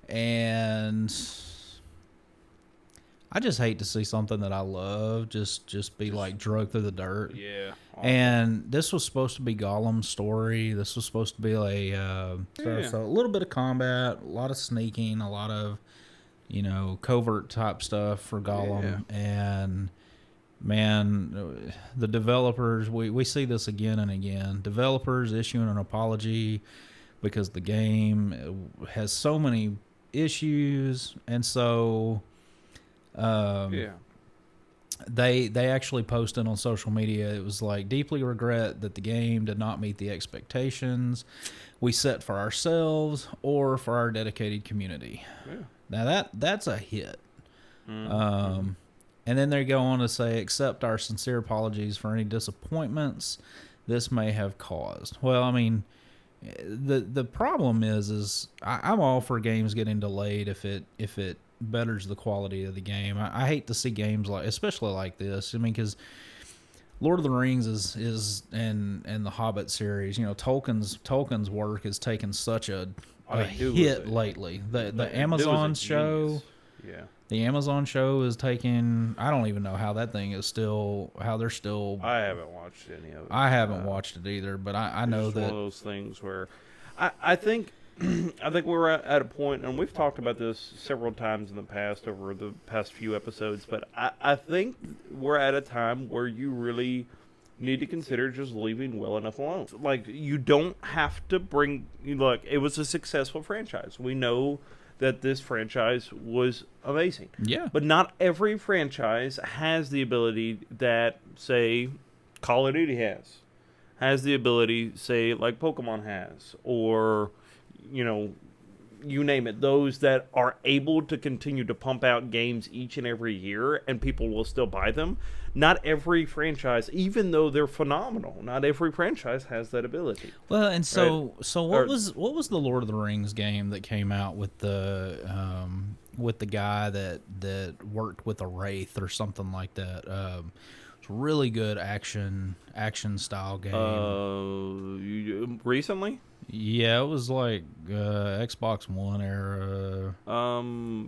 and I just hate to see something that I love just be like drugged through the dirt. Yeah. Awesome. And this was supposed to be Gollum's story. This was supposed to be so a little bit of combat, a lot of sneaking, a lot of covert type stuff for Gollum. Yeah. And man, the developers, we see this again and again. Developers issuing an apology because the game has so many issues, and so they actually posted on social media. It was like, deeply regret that the game did not meet the expectations we set for ourselves or for our dedicated community. Yeah. Now that's a hit. Mm-hmm. And then they go on to say, accept our sincere apologies for any disappointments this may have caused. Well, I mean, the problem is I'm all for games getting delayed if it betters the quality of the game. I hate to see games especially like this. I mean, because Lord of the Rings is and the Hobbit series. You know, Tolkien's work has taken such a hit lately. The Amazon show, yeah. The Amazon show is taking. I don't even know how that thing is still. How they're still. I haven't watched any of it. I haven't watched it either, but I know that one of those things where I think I think we're at a point, and we've talked about this several times in the past over the past few episodes, but I think we're at a time where you really need to consider just leaving well enough alone. Like, you don't have to bring... Look, it was a successful franchise. We know that this franchise was amazing. Yeah. But not every franchise has the ability that, say, Call of Duty has the ability, say, like Pokemon has, or, you know, you name it, those that are able to continue to pump out games each and every year and people will still buy them. Not every franchise, even though they're phenomenal, not every franchise has that ability. Well, and so what was the Lord of the Rings game that came out with the guy that worked with a wraith or something like that? It's a really good action style game. Recently? Yeah, it was like Xbox One era.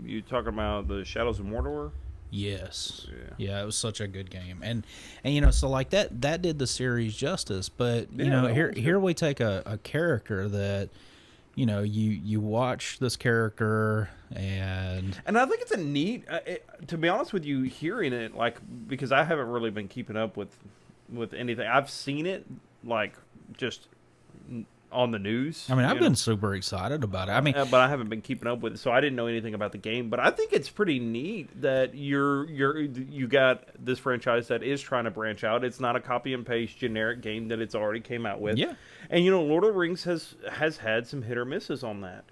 You talking about the Shadows of Mordor? Yes. Yeah, it was such a good game. And you know, so like that did the series justice, but you know, here we take a character that, you know, you watch this character and I think it's a neat to be honest with you, hearing it, like, because I haven't really been keeping up with anything. I've seen it like just on the news. I mean, I've been super excited about it. I mean, but I haven't been keeping up with it, so I didn't know anything about the game. But I think it's pretty neat that you got this franchise that is trying to branch out. It's not a copy and paste generic game that it's already came out with. Yeah. And you know, Lord of the Rings has had some hit or misses on that.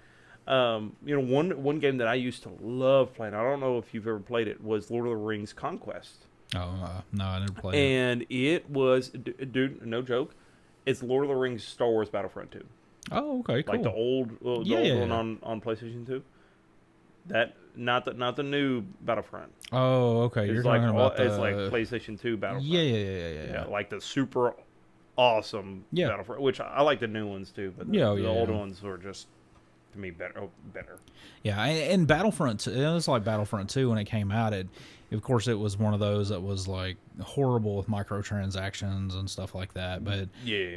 You know, one game that I used to love playing, I don't know if you've ever played it, was Lord of the Rings Conquest. Oh no, I never played it. And it was, dude, no joke, it's Lord of the Rings Star Wars Battlefront 2. Oh, okay, cool. Like the old one on PlayStation 2. That not the new Battlefront. Oh, okay. It's You're like talking about it's like PlayStation 2 Battlefront. Yeah. Like the super awesome Battlefront, which I like the new ones too, but the old ones were just, to me, better. Yeah, and Battlefront, it was like Battlefront 2 when it came out. Of course, it was one of those that was like horrible with microtransactions and stuff like that. But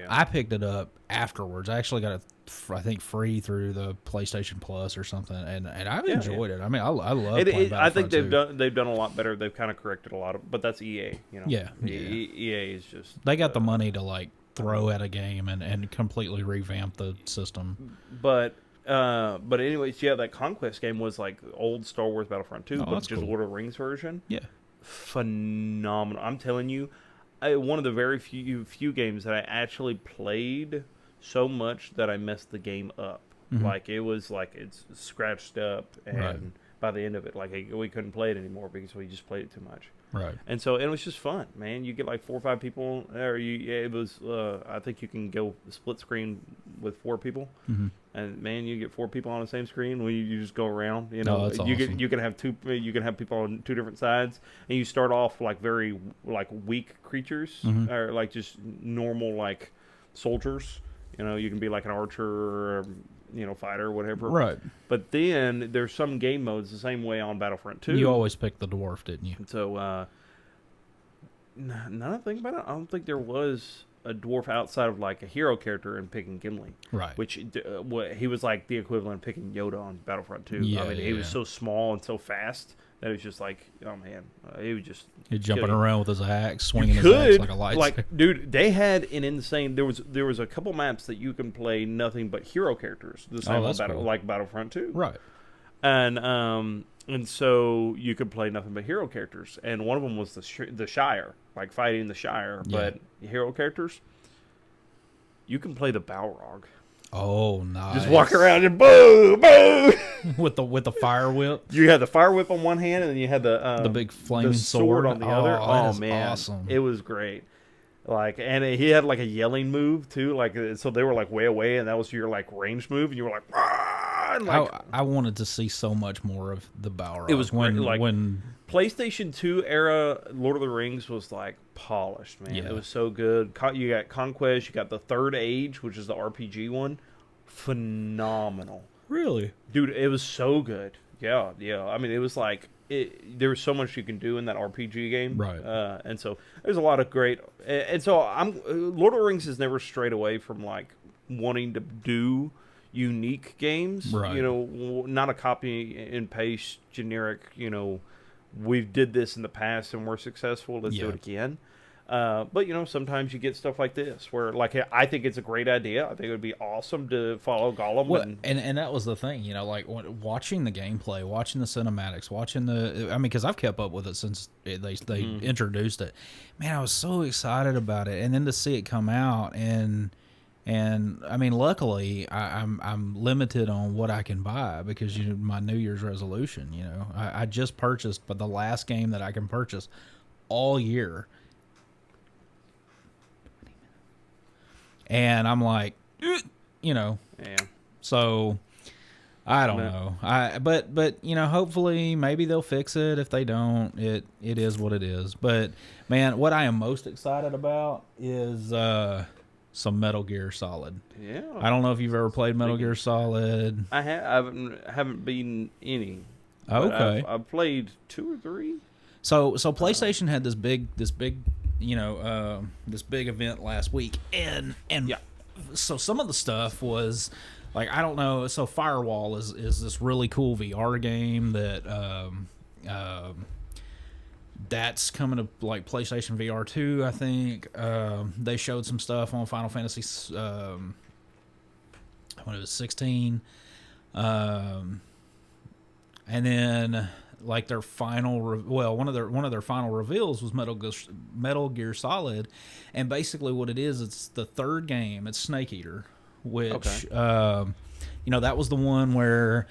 I picked it up afterwards. I actually got it, I think, free through the PlayStation Plus or something, and I've enjoyed it. I mean, I love playing Battlefront. I think they've done a lot better. They've kind of corrected a lot of, but that's EA. You know, EA is just, they got the money to like throw at a game and completely revamp the system. But anyways, that Conquest game was like old Star Wars Battlefront 2, but just cool. Lord of the Rings version. Yeah. Phenomenal. I'm telling you, one of the very few games that I actually played so much that I messed the game up. Mm-hmm. Like, it was like it's scratched up, and by the end of it, like, we couldn't play it anymore because we just played it too much. Right. And so it was just fun, man. You get like 4 or 5 people, or it was. I think you can go split screen with 4 people, and man, you get 4 people on the same screen. When you just go around, you know, that's awesome. You can have 2. You can have people on 2 different sides, and you start off like very like weak creatures, or like just normal like soldiers. You know, you can be like an archer or, you know, fighter or whatever. Right. But then there's some game modes the same way on Battlefront 2. You always picked the dwarf, didn't you? So, now that I think about it, I don't think there was a dwarf outside of like a hero character in picking Gimli. Right. Which he was like the equivalent of picking Yoda on Battlefront 2. Yeah, I mean, he was so small and so fast that it was just like, oh man, he was just... He's jumping around with his axe, swinging his axe like a lightsaber. Like, dude, they had an insane... There was a couple maps that you can play nothing but hero characters. The same like Battlefront 2. Right. And so you could play nothing but hero characters. And one of them was the Shire, like fighting the Shire. Yeah. But hero characters, you can play the Balrog. Oh, nice. Just walk around and boo, boo. with the fire whip. You had the fire whip on one hand, and then you had the big flaming sword on the other. Oh man, awesome! It was great. Like, and he had like a yelling move too. Like, so they were like way away, and that was your like range move, and you were like, "Rah!" and like I wanted to see so much more of the Balrog. it was great. Like when PlayStation 2 era Lord of the Rings was like polished, man. Yeah. It was so good. You got Conquest, you got the Third Age, which is the RPG one. Phenomenal. really, Dude, it was so good. Yeah. I mean, it was like there was so much you can do in that RPG game, Right. And so there's a lot of great. And so Lord of the Rings has never strayed away from like wanting to do unique games. Right. You know, not a copy and paste generic. You know, we did this in the past and we're successful. Let's do it again. But you know, sometimes you get stuff like this where, like, I think it's a great idea. I think it would be awesome to follow Gollum. Well, and that was the thing, you know, like watching the gameplay, watching the cinematics, watching because I've kept up with it since they introduced it. Man, I was so excited about it, and then to see it come out, and I mean, luckily I'm limited on what I can buy because my New Year's resolution. You know, I just purchased, but the last game that I can purchase all year. And I'm like, you know, yeah. So I don't know. But you know, hopefully maybe they'll fix it. If they don't, it is what it is. But man, what I am most excited about is some Metal Gear Solid. Yeah. I don't know if you've ever played Metal Gear Solid. I haven't beaten any. Okay. I've played 2 or 3. So PlayStation had this big you know, this big event last week, and yeah. So some of the stuff was like, I don't know. So Firewall is this really cool VR game that that's coming to like PlayStation VR 2, I think. They showed some stuff on Final Fantasy when it was 16, and then like their final one of their final reveals was Metal Gear Solid, and basically what it is, it's the third game. It's Snake Eater, which you know, that was the one where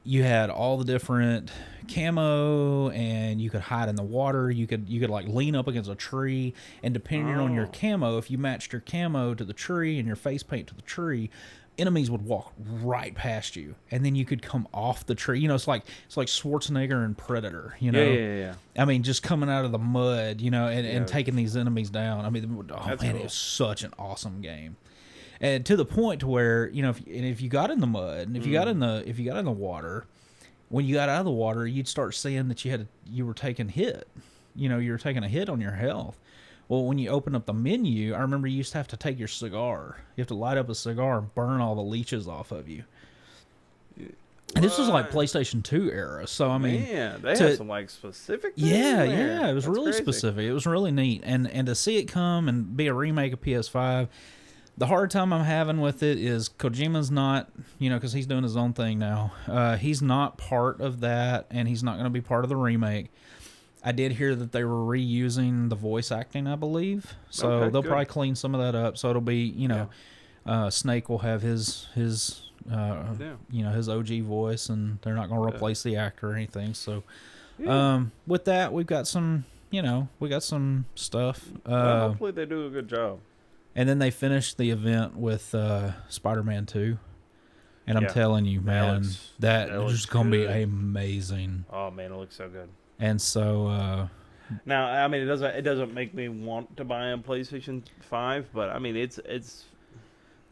you had all the different camo and you could hide in the water. You could like lean up against a tree, and depending on your camo, if you matched your camo to the tree and your face paint to the tree, enemies would walk right past you, and then you could come off the tree. You know, it's like Schwarzenegger and Predator. You know, yeah. I mean, just coming out of the mud, you know, and taking these enemies down. I mean, man, cool. it was such an awesome game, and to the point to where, you know, if you got in the mud and if you got in the water, when you got out of the water, you'd start seeing that you were taking hit. You know, you were taking a hit on your health. Well, when you open up the menu, I remember you used to have to take your cigar. You have to light up a cigar and burn all the leeches off of you. And this was like PlayStation 2 era. So, I mean... Man, they had some like specific things Yeah, there. yeah. It was That's really crazy. specific. It was really neat. And to see it come and be a remake of PS5, the hard time I'm having with it is Kojima's not, you know, because he's doing his own thing now. He's not part of that, and he's not going to be part of the remake. I did hear that they were reusing the voice acting, I believe. So Okay, they'll good. probably clean some of that up. So it'll be, you know, Snake will have his you know, his OG voice, and they're not going to replace the actor or anything. So with that, we've got some, you know, we got some stuff. Well, hopefully they do a good job. And then they finished the event with Spider-Man 2. And I'm telling you, man, that is just going to be amazing. Oh man, it looks so good. And so now, I mean, it doesn't make me want to buy a PlayStation 5, but I mean, it's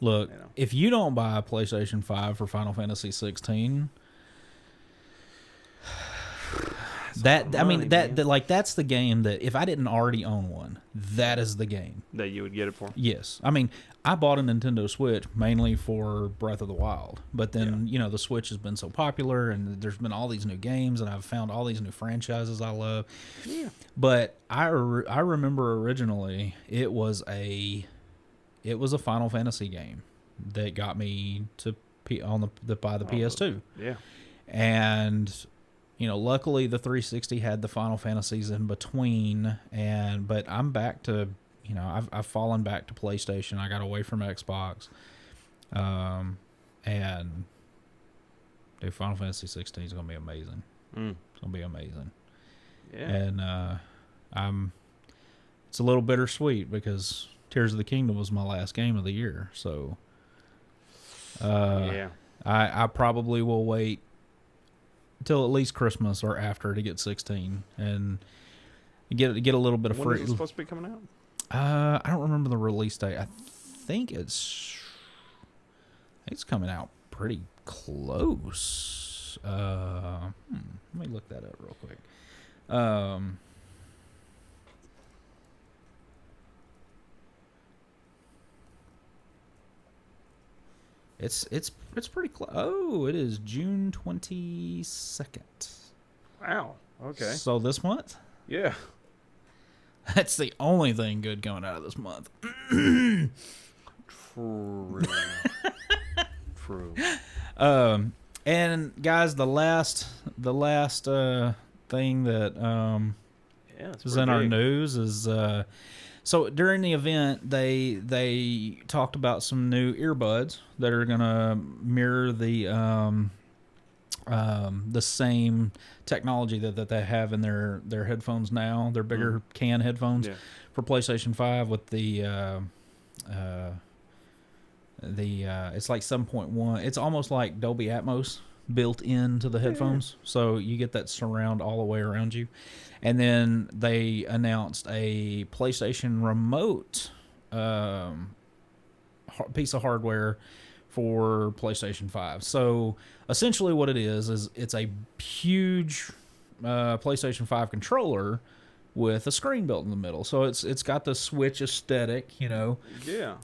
look, you know. If you don't buy a PlayStation 5 for Final Fantasy 16, that like that's the game that if I didn't already own one, that is the game that you would get it for. Yes. I mean, I bought a Nintendo Switch mainly for Breath of the Wild, but then, you know, the Switch has been so popular and there's been all these new games and I've found all these new franchises I love. Yeah. But I remember originally it was a Final Fantasy game that got me to buy the PS2. Yeah. And you know, luckily the 360 had the Final Fantasies in between, but I'm back to, you know, I've fallen back to PlayStation. I got away from Xbox, and dude, Final Fantasy 16 is gonna be amazing. It's gonna be amazing. Yeah. And it's a little bittersweet because Tears of the Kingdom was my last game of the year. So, yeah. I probably will wait till at least Christmas or after to get 16 and get a little bit of free. When is it supposed to be coming out? I don't remember the release date. I think it's coming out pretty close. Let me look that up real quick. It's pretty close. Oh, it is June 22nd. Wow. Okay. So this month? Yeah. That's the only thing good coming out of this month. True. True. And guys, the last thing that is in our news is so during the event they talked about some new earbuds that are gonna mirror the same technology that they have in their headphones now. Their bigger can headphones for PlayStation 5 with the it's like 7.1. It's almost like Dolby Atmos built into the headphones, so you get that surround all the way around you. And then they announced a PlayStation remote piece of hardware for PlayStation 5. So essentially what it is it's a huge PlayStation 5 controller with a screen built in the middle. So it's got the Switch aesthetic, you know. Yeah.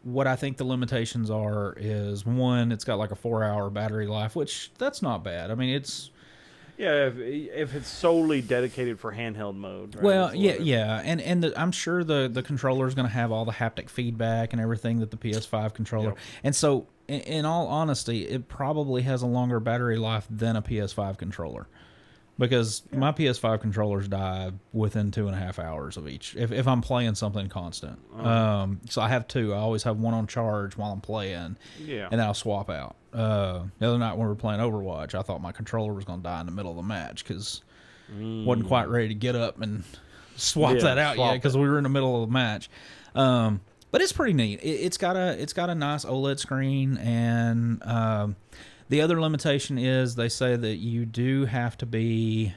What I think the limitations are is, one, it's got like a 4-hour battery life, which that's not bad. I mean, it's... Yeah, if it's solely dedicated for handheld mode. Right? Well, yeah. And I'm sure the controller is going to have all the haptic feedback and everything that the PS5 controller... Yep. And so, in all honesty, it probably has a longer battery life than a PS5 controller. Because my PS5 controllers die within 2.5 hours of each, if I'm playing something constant. So I have two. I always have one on charge while I'm playing, and then I'll swap out. The other night when we were playing Overwatch, I thought my controller was going to die in the middle of the match because wasn't quite ready to get up and swap that out yet because we were in the middle of the match. But it's pretty neat. It's got a nice OLED screen, and the other limitation is they say that you do have to be,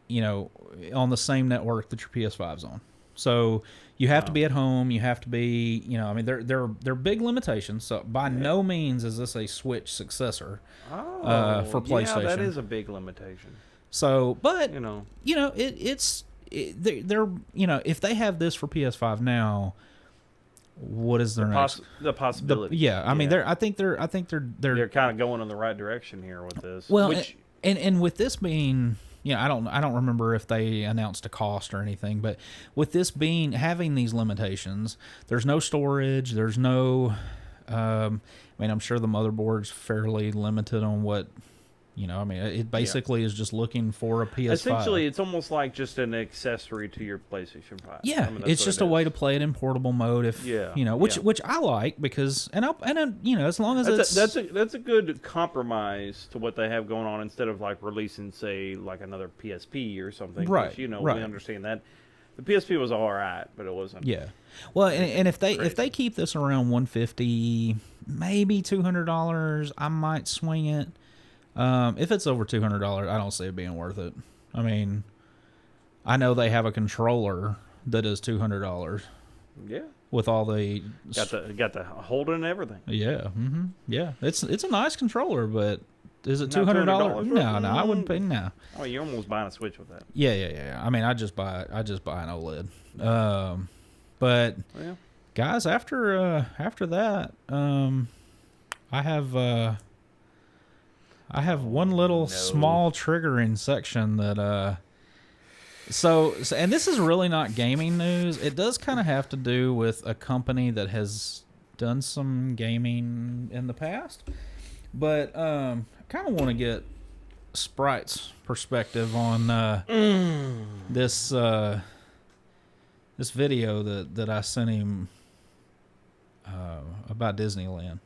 you know, on the same network that your PS5's on. So you have to be at home. You have to be, you know, I mean, they're big limitations. So by no means is this a Switch successor for PlayStation. Yeah, that is a big limitation. So, but they're you know, if they have this for PS5 now, what is their next? The possibility. I mean, I think they're kind of going in the right direction here with this. Well, and with this being, you know, I don't remember if they announced a cost or anything, but with this having these limitations, there's no storage, there's no. I mean, I'm sure the motherboard's fairly limited on what. You know, I mean, it basically is just looking for a PS5. Essentially, it's almost like just an accessory to your PlayStation 5. Yeah, I mean, it's just a way to play it in portable mode. If you know, which I like because, and you know, as long as that's a good compromise to what they have going on instead of like releasing, say, like another PSP or something. Right. You know, we understand that the PSP was all right, but it wasn't. Yeah. Well, and if they keep this around $150, maybe $200, I might swing it. If it's over $200, I don't see it being worth it. I mean, I know they have a controller that is $200. Yeah. With all the got the holder and everything. Yeah. Mm-hmm. Yeah. It's a nice controller, but is it $200? No, I wouldn't pay. No. Oh, you're almost buying a Switch with that. Yeah. I mean, I just buy an OLED. But guys, after that, I have one little small triggering section that so and this is really not gaming news. It does kind of have to do with a company that has done some gaming in the past. But I kind of want to get Sprites' perspective on this video that I sent him about Disneyland.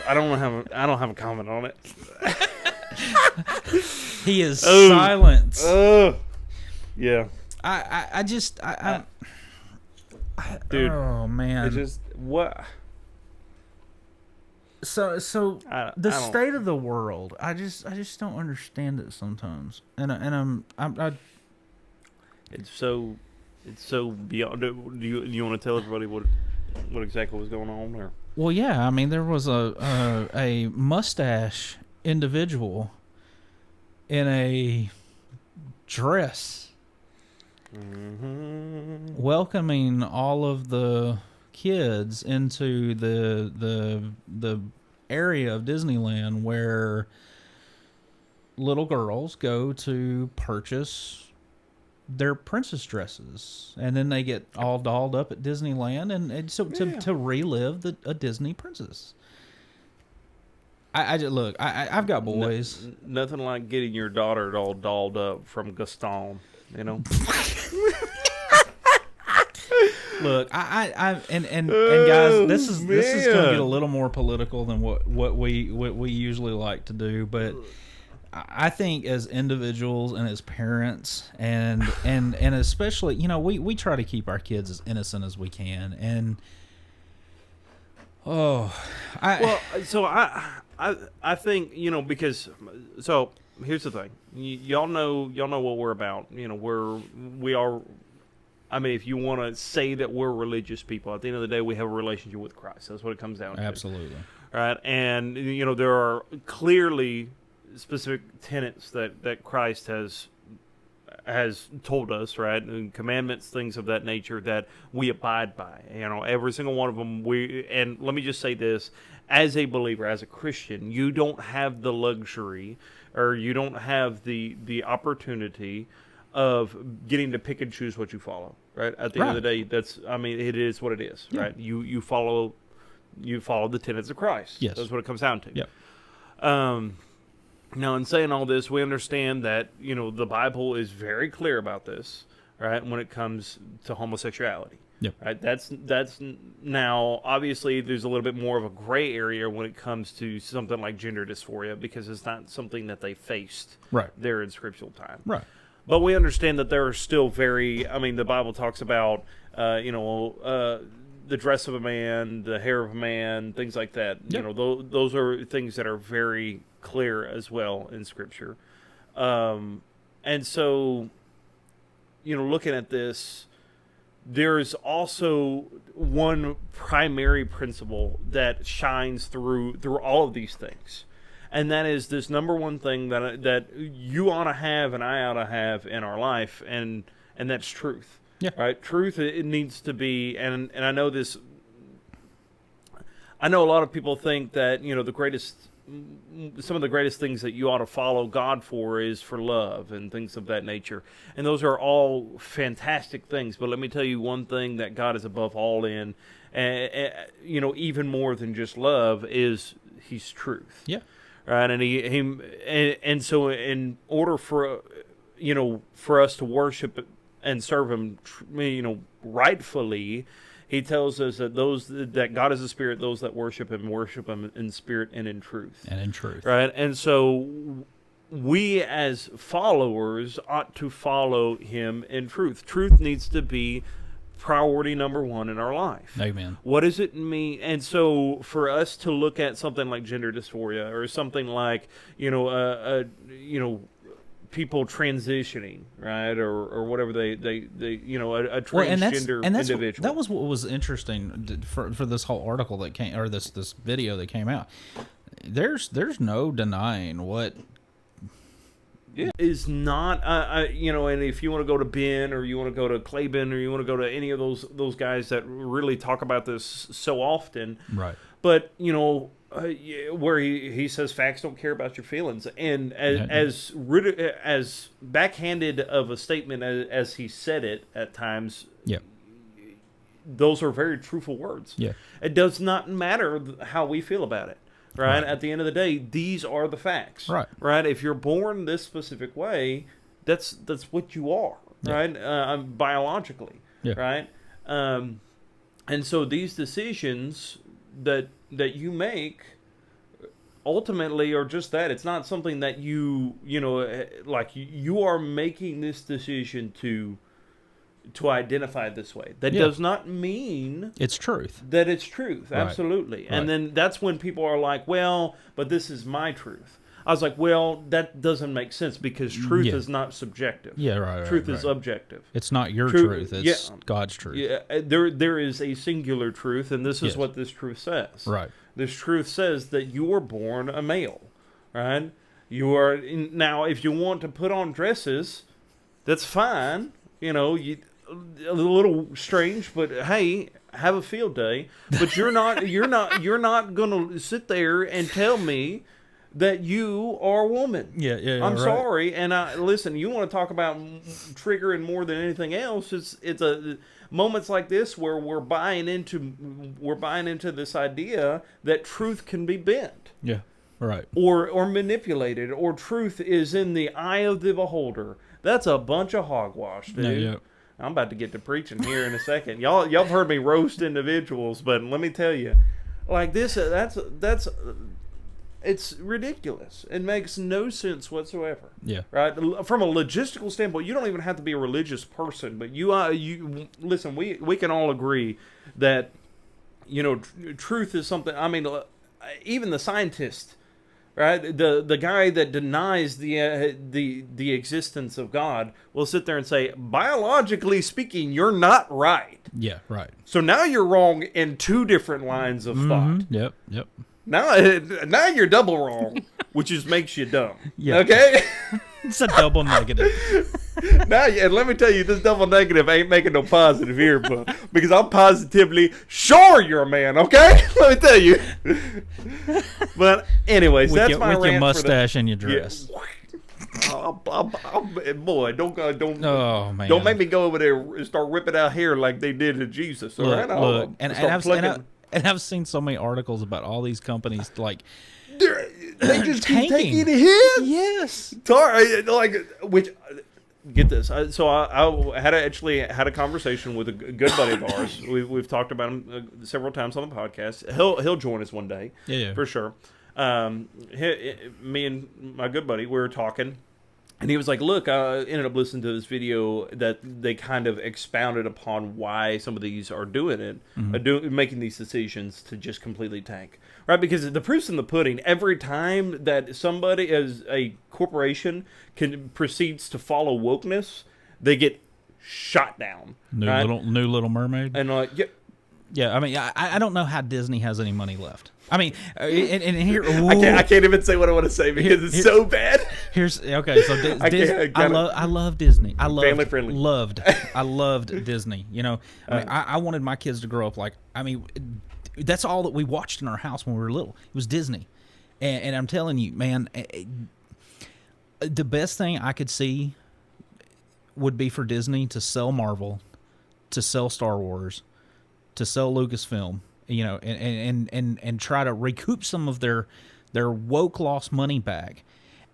I don't have a comment on it. He is silent. Yeah. Dude, oh man, it's just what. So I the don't- state of the world, I just don't understand it sometimes, and It's so beyond. Do you want to tell everybody what exactly was going on there? well, yeah, I mean, there was a mustache individual in a dress welcoming all of the kids into the area of Disneyland where little girls go to purchase their princess dresses, and then they get all dolled up at Disneyland, and so to relive a Disney princess. I just look. I've got boys. Nothing like getting your daughter all dolled up from Gaston. You know. Look, and guys, this is going to get a little more political than what we usually like to do, but I think as individuals and as parents and especially, we try to keep our kids as innocent as we can, and I think because so here's the thing, y'all know what we're about. We are. I mean, if you want to say that we're religious people, at the end of the day, we have a relationship with Christ. That's what it comes down to. Absolutely. Right? And, there are clearly specific tenets that Christ has told us, right? And commandments, things of that nature that we abide by. Every single one of them. And let me just say this. As a believer, as a Christian, you don't have the luxury or you don't have the opportunity of getting to pick and choose what you follow, right? At the end of the day, it is what it is, right? You follow the tenets of Christ. Yes. That's what it comes down to. Yep. Now, in saying all this, we understand that, the Bible is very clear about this, right? When it comes to homosexuality. Yep. Right? That's now, obviously, there's a little bit more of a gray area when it comes to something like gender dysphoria, because it's not something that they faced there in scriptural time. Right. But we understand that there are still the Bible talks about, the dress of a man, the hair of a man, things like that. Yep. Those are things that are very clear as well in Scripture. And so, looking at this, there's also one primary principle that shines through all of these things. And that is this number one thing that you ought to have and I ought to have in our life, and that's truth. Yeah. Right? Truth, it needs to be, and I know this. I know a lot of people think that some of the greatest things that you ought to follow God for is for love and things of that nature, and those are all fantastic things. But let me tell you one thing that God is above all in, even more than just love, is He's truth. Yeah. Right, and so in order for us to worship and serve Him, rightfully, He tells us that God is a spirit. Those that worship Him in spirit and in truth. And in truth, right? And so we as followers ought to follow Him in truth. Truth needs to be priority number one in our life. Amen. What does it mean? And so for us to look at something like gender dysphoria or something like, people transitioning, right? Or whatever they a transgender individual. That was what was interesting for this whole article that came, or this video that came out. There's no denying what is not, and if you want to go to Ben or you want to go to Claben or you want to go to any of those guys that really talk about this so often, right? But where he says facts don't care about your feelings, and as backhanded of a statement as he said it at times, those are very truthful words. Yeah, it does not matter how we feel about it. Right? At the end of the day, these are the facts. Right? If you're born this specific way, that's what you are. Right? Biologically. Right? And so these decisions that you make ultimately are just that. It's not something that you are making this decision to to identify this way. That does not mean it's truth. That it's truth. Right. Absolutely. Right. And then that's when people are like, well, but this is my truth. I was like, well, that doesn't make sense because truth is not subjective. Yeah, right. Truth is objective. It's not your truth. It's God's truth. Yeah, there is a singular truth, and this is what this truth says. Right. This truth says that you were born a male, right? You are now. If you want to put on dresses, that's fine. You know, a little strange, but hey, have a field day. But you're not going to sit there and tell me that you are a woman. Yeah. I'm sorry. And listen, you want to talk about triggering more than anything else? It's a moments like this where we're buying into this idea that truth can be bent. Yeah. Right. Or manipulated, or truth is in the eye of the beholder. That's a bunch of hogwash, dude. Yeah. I'm about to get to preaching here in a second. Y'all have heard me roast individuals, but let me tell you, like this, that's it's ridiculous. It makes no sense whatsoever. Yeah. Right. From a logistical standpoint, you don't even have to be a religious person, but you listen. We can all agree that truth is something. I mean, even the scientist. Right, the guy that denies the existence of God will sit there and say, biologically speaking, you're not right. Yeah, right. So now you're wrong in two different lines of thought. Yep. Now you're double wrong, which just makes you dumb. Yeah. Okay. It's a double negative. Now, and let me tell you, this double negative ain't making no positive here, but because I'm positively sure you're a man. Okay, let me tell you. But anyways, that's my rant with your mustache and your dress. Yeah. Boy, Oh man! Don't make me go over there and start ripping out hair like they did to Jesus. Look, and I've seen so many articles about all these companies like. They just keep taking it hits. Yes. Get this. I actually had a conversation with a good buddy of ours. We've talked about him several times on the podcast. He'll join us one day. Yeah. For sure. Me and my good buddy, we were talking. And he was like, look, I ended up listening to this video that they kind of expounded upon why some of these are doing it, making these decisions to just completely tank. Right? Because the proof's in the pudding. Every time that somebody, as a corporation, proceeds to follow wokeness, they get shot down. New Little Mermaid? And yeah, I mean, I don't know how Disney has any money left. I mean, and here I can't even say what I want to say because it's so bad. Okay. So Disney, I love Disney. I love family friendly. I loved Disney. You know, I mean, I wanted my kids to grow up like. I mean, that's all that we watched in our house when we were little. It was Disney, and I'm telling you, man, the best thing I could see would be for Disney to sell Marvel, to sell Star Wars, to sell Lucasfilm. You know, and try to recoup some of their woke lost money back,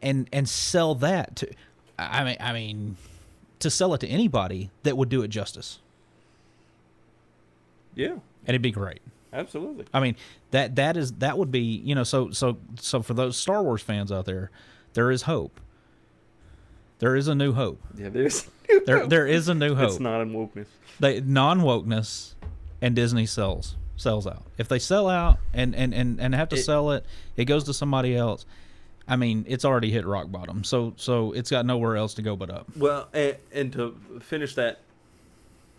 and sell that to, I mean, to sell it to anybody that would do it justice. Yeah, and it'd be great. Absolutely. I mean, that would be so for those Star Wars fans out there is hope. There is a new hope. Yeah, there is a new hope. It's not in wokeness. Non-wokeness, and Disney sells out. If they sell out and have to sell it, it goes to somebody else. I mean, it's already hit rock bottom. So it's got nowhere else to go but up. Well, and to finish that,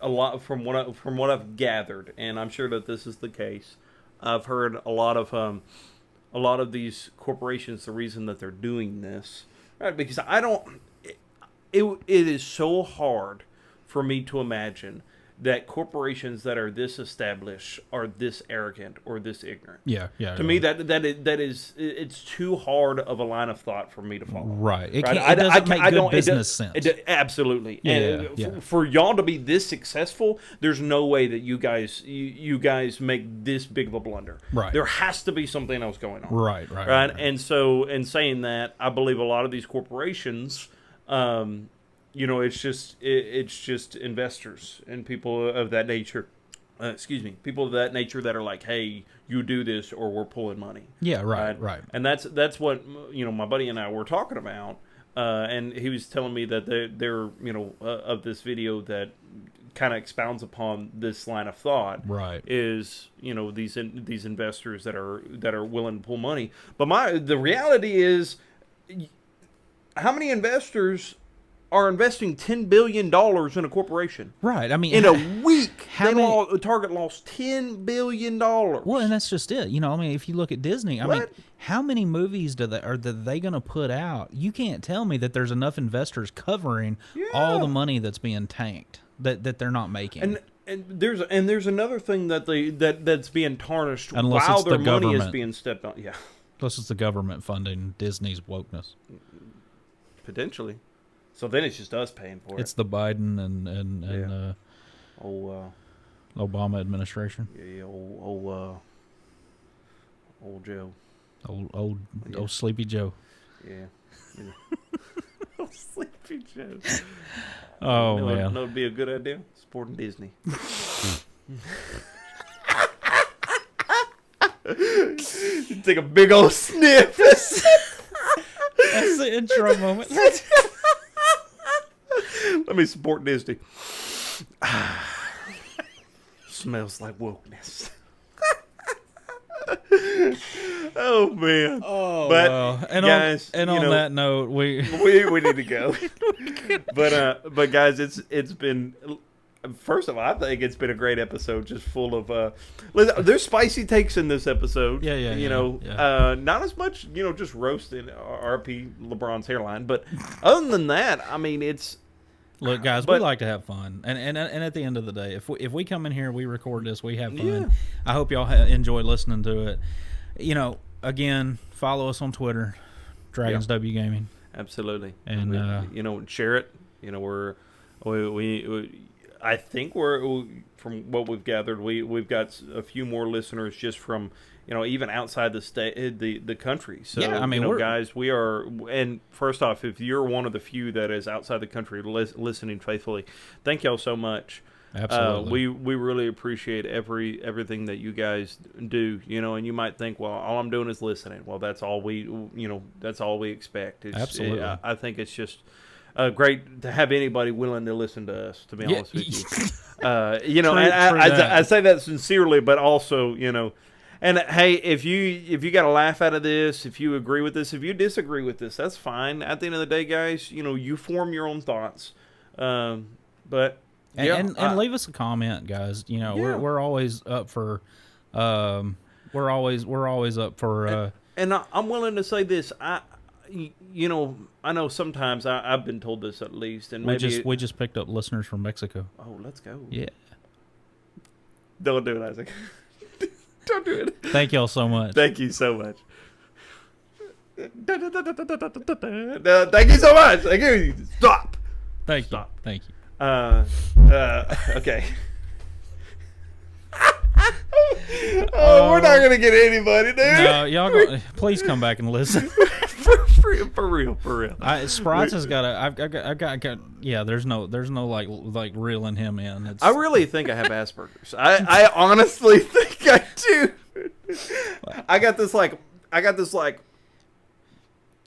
a lot from what I've gathered, and I'm sure that this is the case. I've heard a lot of these corporations. The reason that they're doing this, right? Because it is so hard for me to imagine that corporations that are this established are this arrogant or this ignorant. Yeah. To me, that is it's too hard of a line of thought for me to follow. Right. It doesn't make good business sense. Absolutely. Yeah. And for y'all to be this successful, there's no way that you guys make this big of a blunder. Right. There has to be something else going on. Right. And so, in saying that, I believe a lot of these corporations. It's just investors and people of that nature. People of that nature that are like, hey, you do this or we're pulling money. Yeah, right. And that's what my buddy and I were talking about. And he was telling me that they're of this video that kind of expounds upon this line of thought. Right. Is, these investors that are willing to pull money. But the reality is, how many investors are investing $10 billion in a corporation? Right. I mean, in a week, Target lost $10 billion. Well, and that's just it. If you look at Disney, I mean, how many movies are they going to put out? You can't tell me that there's enough investors covering all the money that's being tanked that they're not making. And there's another thing that's being tarnished Unless while it's their the money government. is being stepped on. Yeah, plus it's the government funding Disney's wokeness. Potentially. So then it's just us paying for it. It's the Biden and Obama administration. Yeah, old Joe. Old Sleepy Joe. Yeah. Old Sleepy Joe. Oh, man. That would be a good idea. Supporting Disney. Take a big old sniff. That's the intro moment. Let me support Disney. Smells like wokeness. Oh man! Oh, but wow. And guys, on that note, we need to go. But guys, it's been. First of all, I think it's been a great episode, just full of. There's spicy takes in this episode. Yeah. Not as much, just roasting RP LeBron's hairline, but other than that, I mean, it's. Look, guys, we like to have fun, and at the end of the day, if we come in here, we record this, we have fun. Yeah. I hope y'all enjoy listening to it. Again, follow us on Twitter, Dragons W Gaming. Absolutely, and share it. I think we're from what we've gathered, we've got a few more listeners just from even outside the state, the country. So yeah, I mean, guys, we are. And first off, if you're one of the few that is outside the country listening faithfully, thank y'all so much. Absolutely, we really appreciate everything that you guys do. And you might think, well, all I'm doing is listening. Well, that's all we expect. Absolutely, I think it's just. Great to have anybody willing to listen to us, to be honest with you. I say that sincerely, but also, and hey, if you got a laugh out of this, if you agree with this, if you disagree with this, that's fine. At the end of the day, guys, you form your own thoughts. But leave us a comment, guys. We're always up for, we're always up for. And I'm willing to say this. I know sometimes I've been told this at least, and we just picked up listeners from Mexico. Oh, let's go! Yeah, don't do it, Isaac. Don't do it. Thank y'all so much. Thank you so much. Thank you so much. Thank you. Stop. Thank you. Stop. Thank you. Okay. We're not gonna get anybody, dude. No, y'all please come back and listen. For real. Sprites has got I've got. Yeah, there's no like reeling him in. I really think I have Asperger's. I honestly think I do. I got this like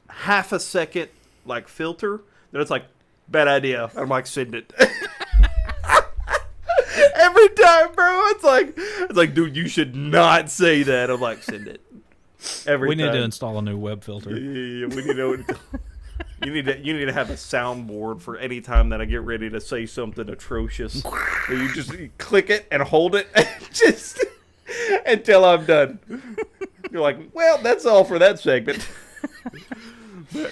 half a second like filter that it's like bad idea. I'm like, send it. Every time, bro, it's like, dude, you should not say that. I'm like, send it. We need to install a new web filter. Yeah, we need to. You need to have a soundboard for any time that I get ready to say something atrocious. You just click it and hold it just until I'm done. You're like, well, that's all for that segment. We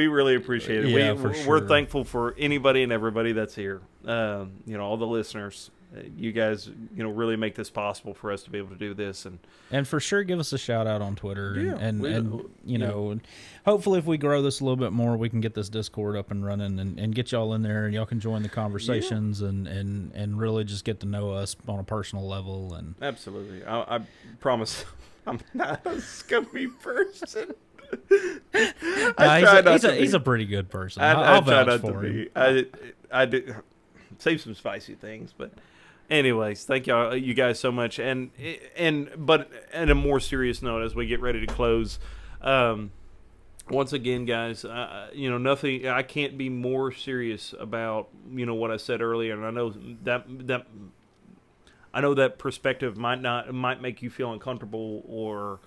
really appreciate it. Yeah, We're thankful for anybody and everybody that's here. All the listeners. You guys, really make this possible for us to be able to do this, and for sure, give us a shout out on Twitter, and hopefully, if we grow this a little bit more, we can get this Discord up and running, and get y'all in there, and y'all can join the conversations, and really just get to know us on a personal level. And absolutely, I promise, I'm not a scummy person. He's a pretty good person. I'll vouch for him. I do save some spicy things, but. Anyways, thank you guys so much, but on a more serious note, as we get ready to close, once again, guys, nothing. I can't be more serious about what I said earlier, and I know that perspective might make you feel uncomfortable, or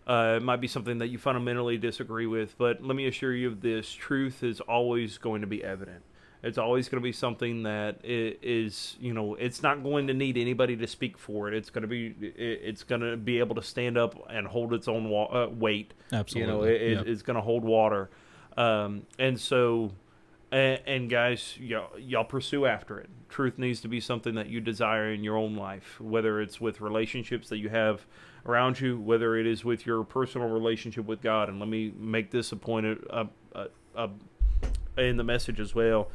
it might be something that you fundamentally disagree with. But let me assure you of this: truth is always going to be evident. It's always going to be something that is, it's not going to need anybody to speak for it. It's going to be able to stand up and hold its own weight. Absolutely. It's going to hold water. And guys, y'all pursue after it. Truth needs to be something that you desire in your own life, whether it's with relationships that you have around you, whether it is with your personal relationship with God. And let me make this a point in the message as well.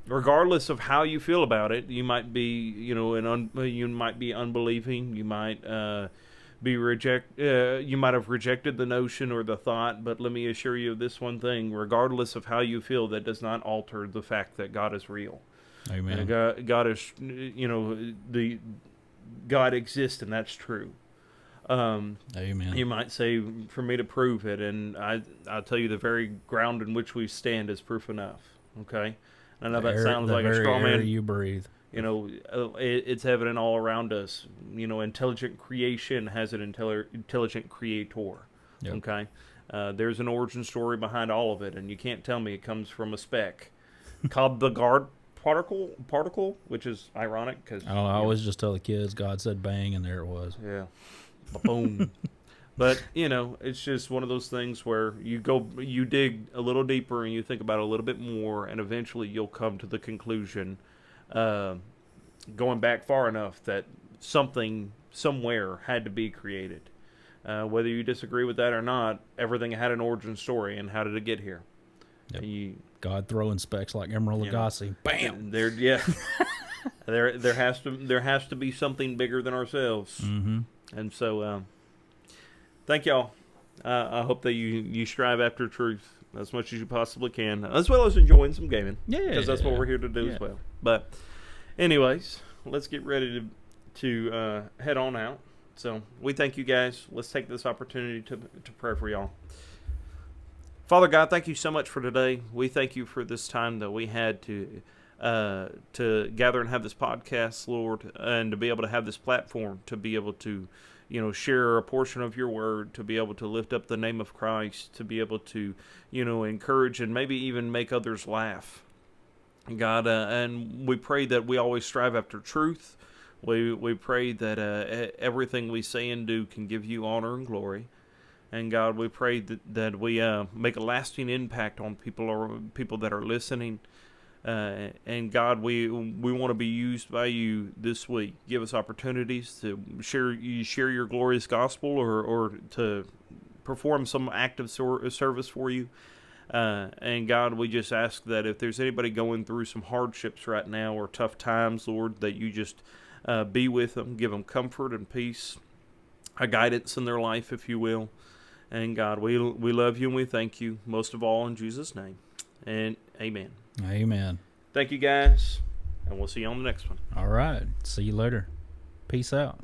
Regardless of how you feel about it, you might be, you might be unbelieving. You might you might have rejected the notion or the thought. But let me assure you of this one thing: regardless of how you feel, that does not alter the fact that God is real. Amen. God is, God exists, and that's true. Amen. You might say, for me to prove it, and I'll tell you, the very ground in which we stand is proof enough. Okay, I know that sounds like a straw man. You breathe. It's evident all around us. Intelligent creation has an intelligent creator. Yep. Okay, there's an origin story behind all of it, and you can't tell me it comes from a speck called the guard particle, which is ironic because I always just tell the kids, God said bang, and there it was. Yeah. Boom. But it's just one of those things where you dig a little deeper and you think about it a little bit more, and eventually you'll come to the conclusion, going back far enough, that something somewhere had to be created. Whether you disagree with that or not, everything had an origin story, and how did it get here? Yep. God throwing specks like Emerald Lagasse. Bam. There has to be something bigger than ourselves. Mm-hmm. And so, thank y'all. I hope that you strive after truth as much as you possibly can, as well as enjoying some gaming. Yeah, because that's what we're here to do as well. But, anyways, let's get ready to head on out. So we thank you guys. Let's take this opportunity to pray for y'all. Father God, thank you so much for today. We thank you for this time that we had to gather and have this podcast, Lord, and to be able to have this platform, to be able to, share a portion of your word, to be able to lift up the name of Christ, to be able to, encourage and maybe even make others laugh. God, and we pray that we always strive after truth. We pray that everything we say and do can give you honor and glory. And God, we pray that we make a lasting impact on people that are listening. And God, we want to be used by you this week. Give us opportunities to share your glorious gospel, or to perform some act of service for you. And God, we just ask that if there's anybody going through some hardships right now or tough times, Lord, that you just be with them, give them comfort and peace, a guidance in their life, if you will. And God, we love you and we thank you, most of all in Jesus' name. And amen. Amen. Thank you, guys, and we'll see you on the next one. All right. See you later. Peace out.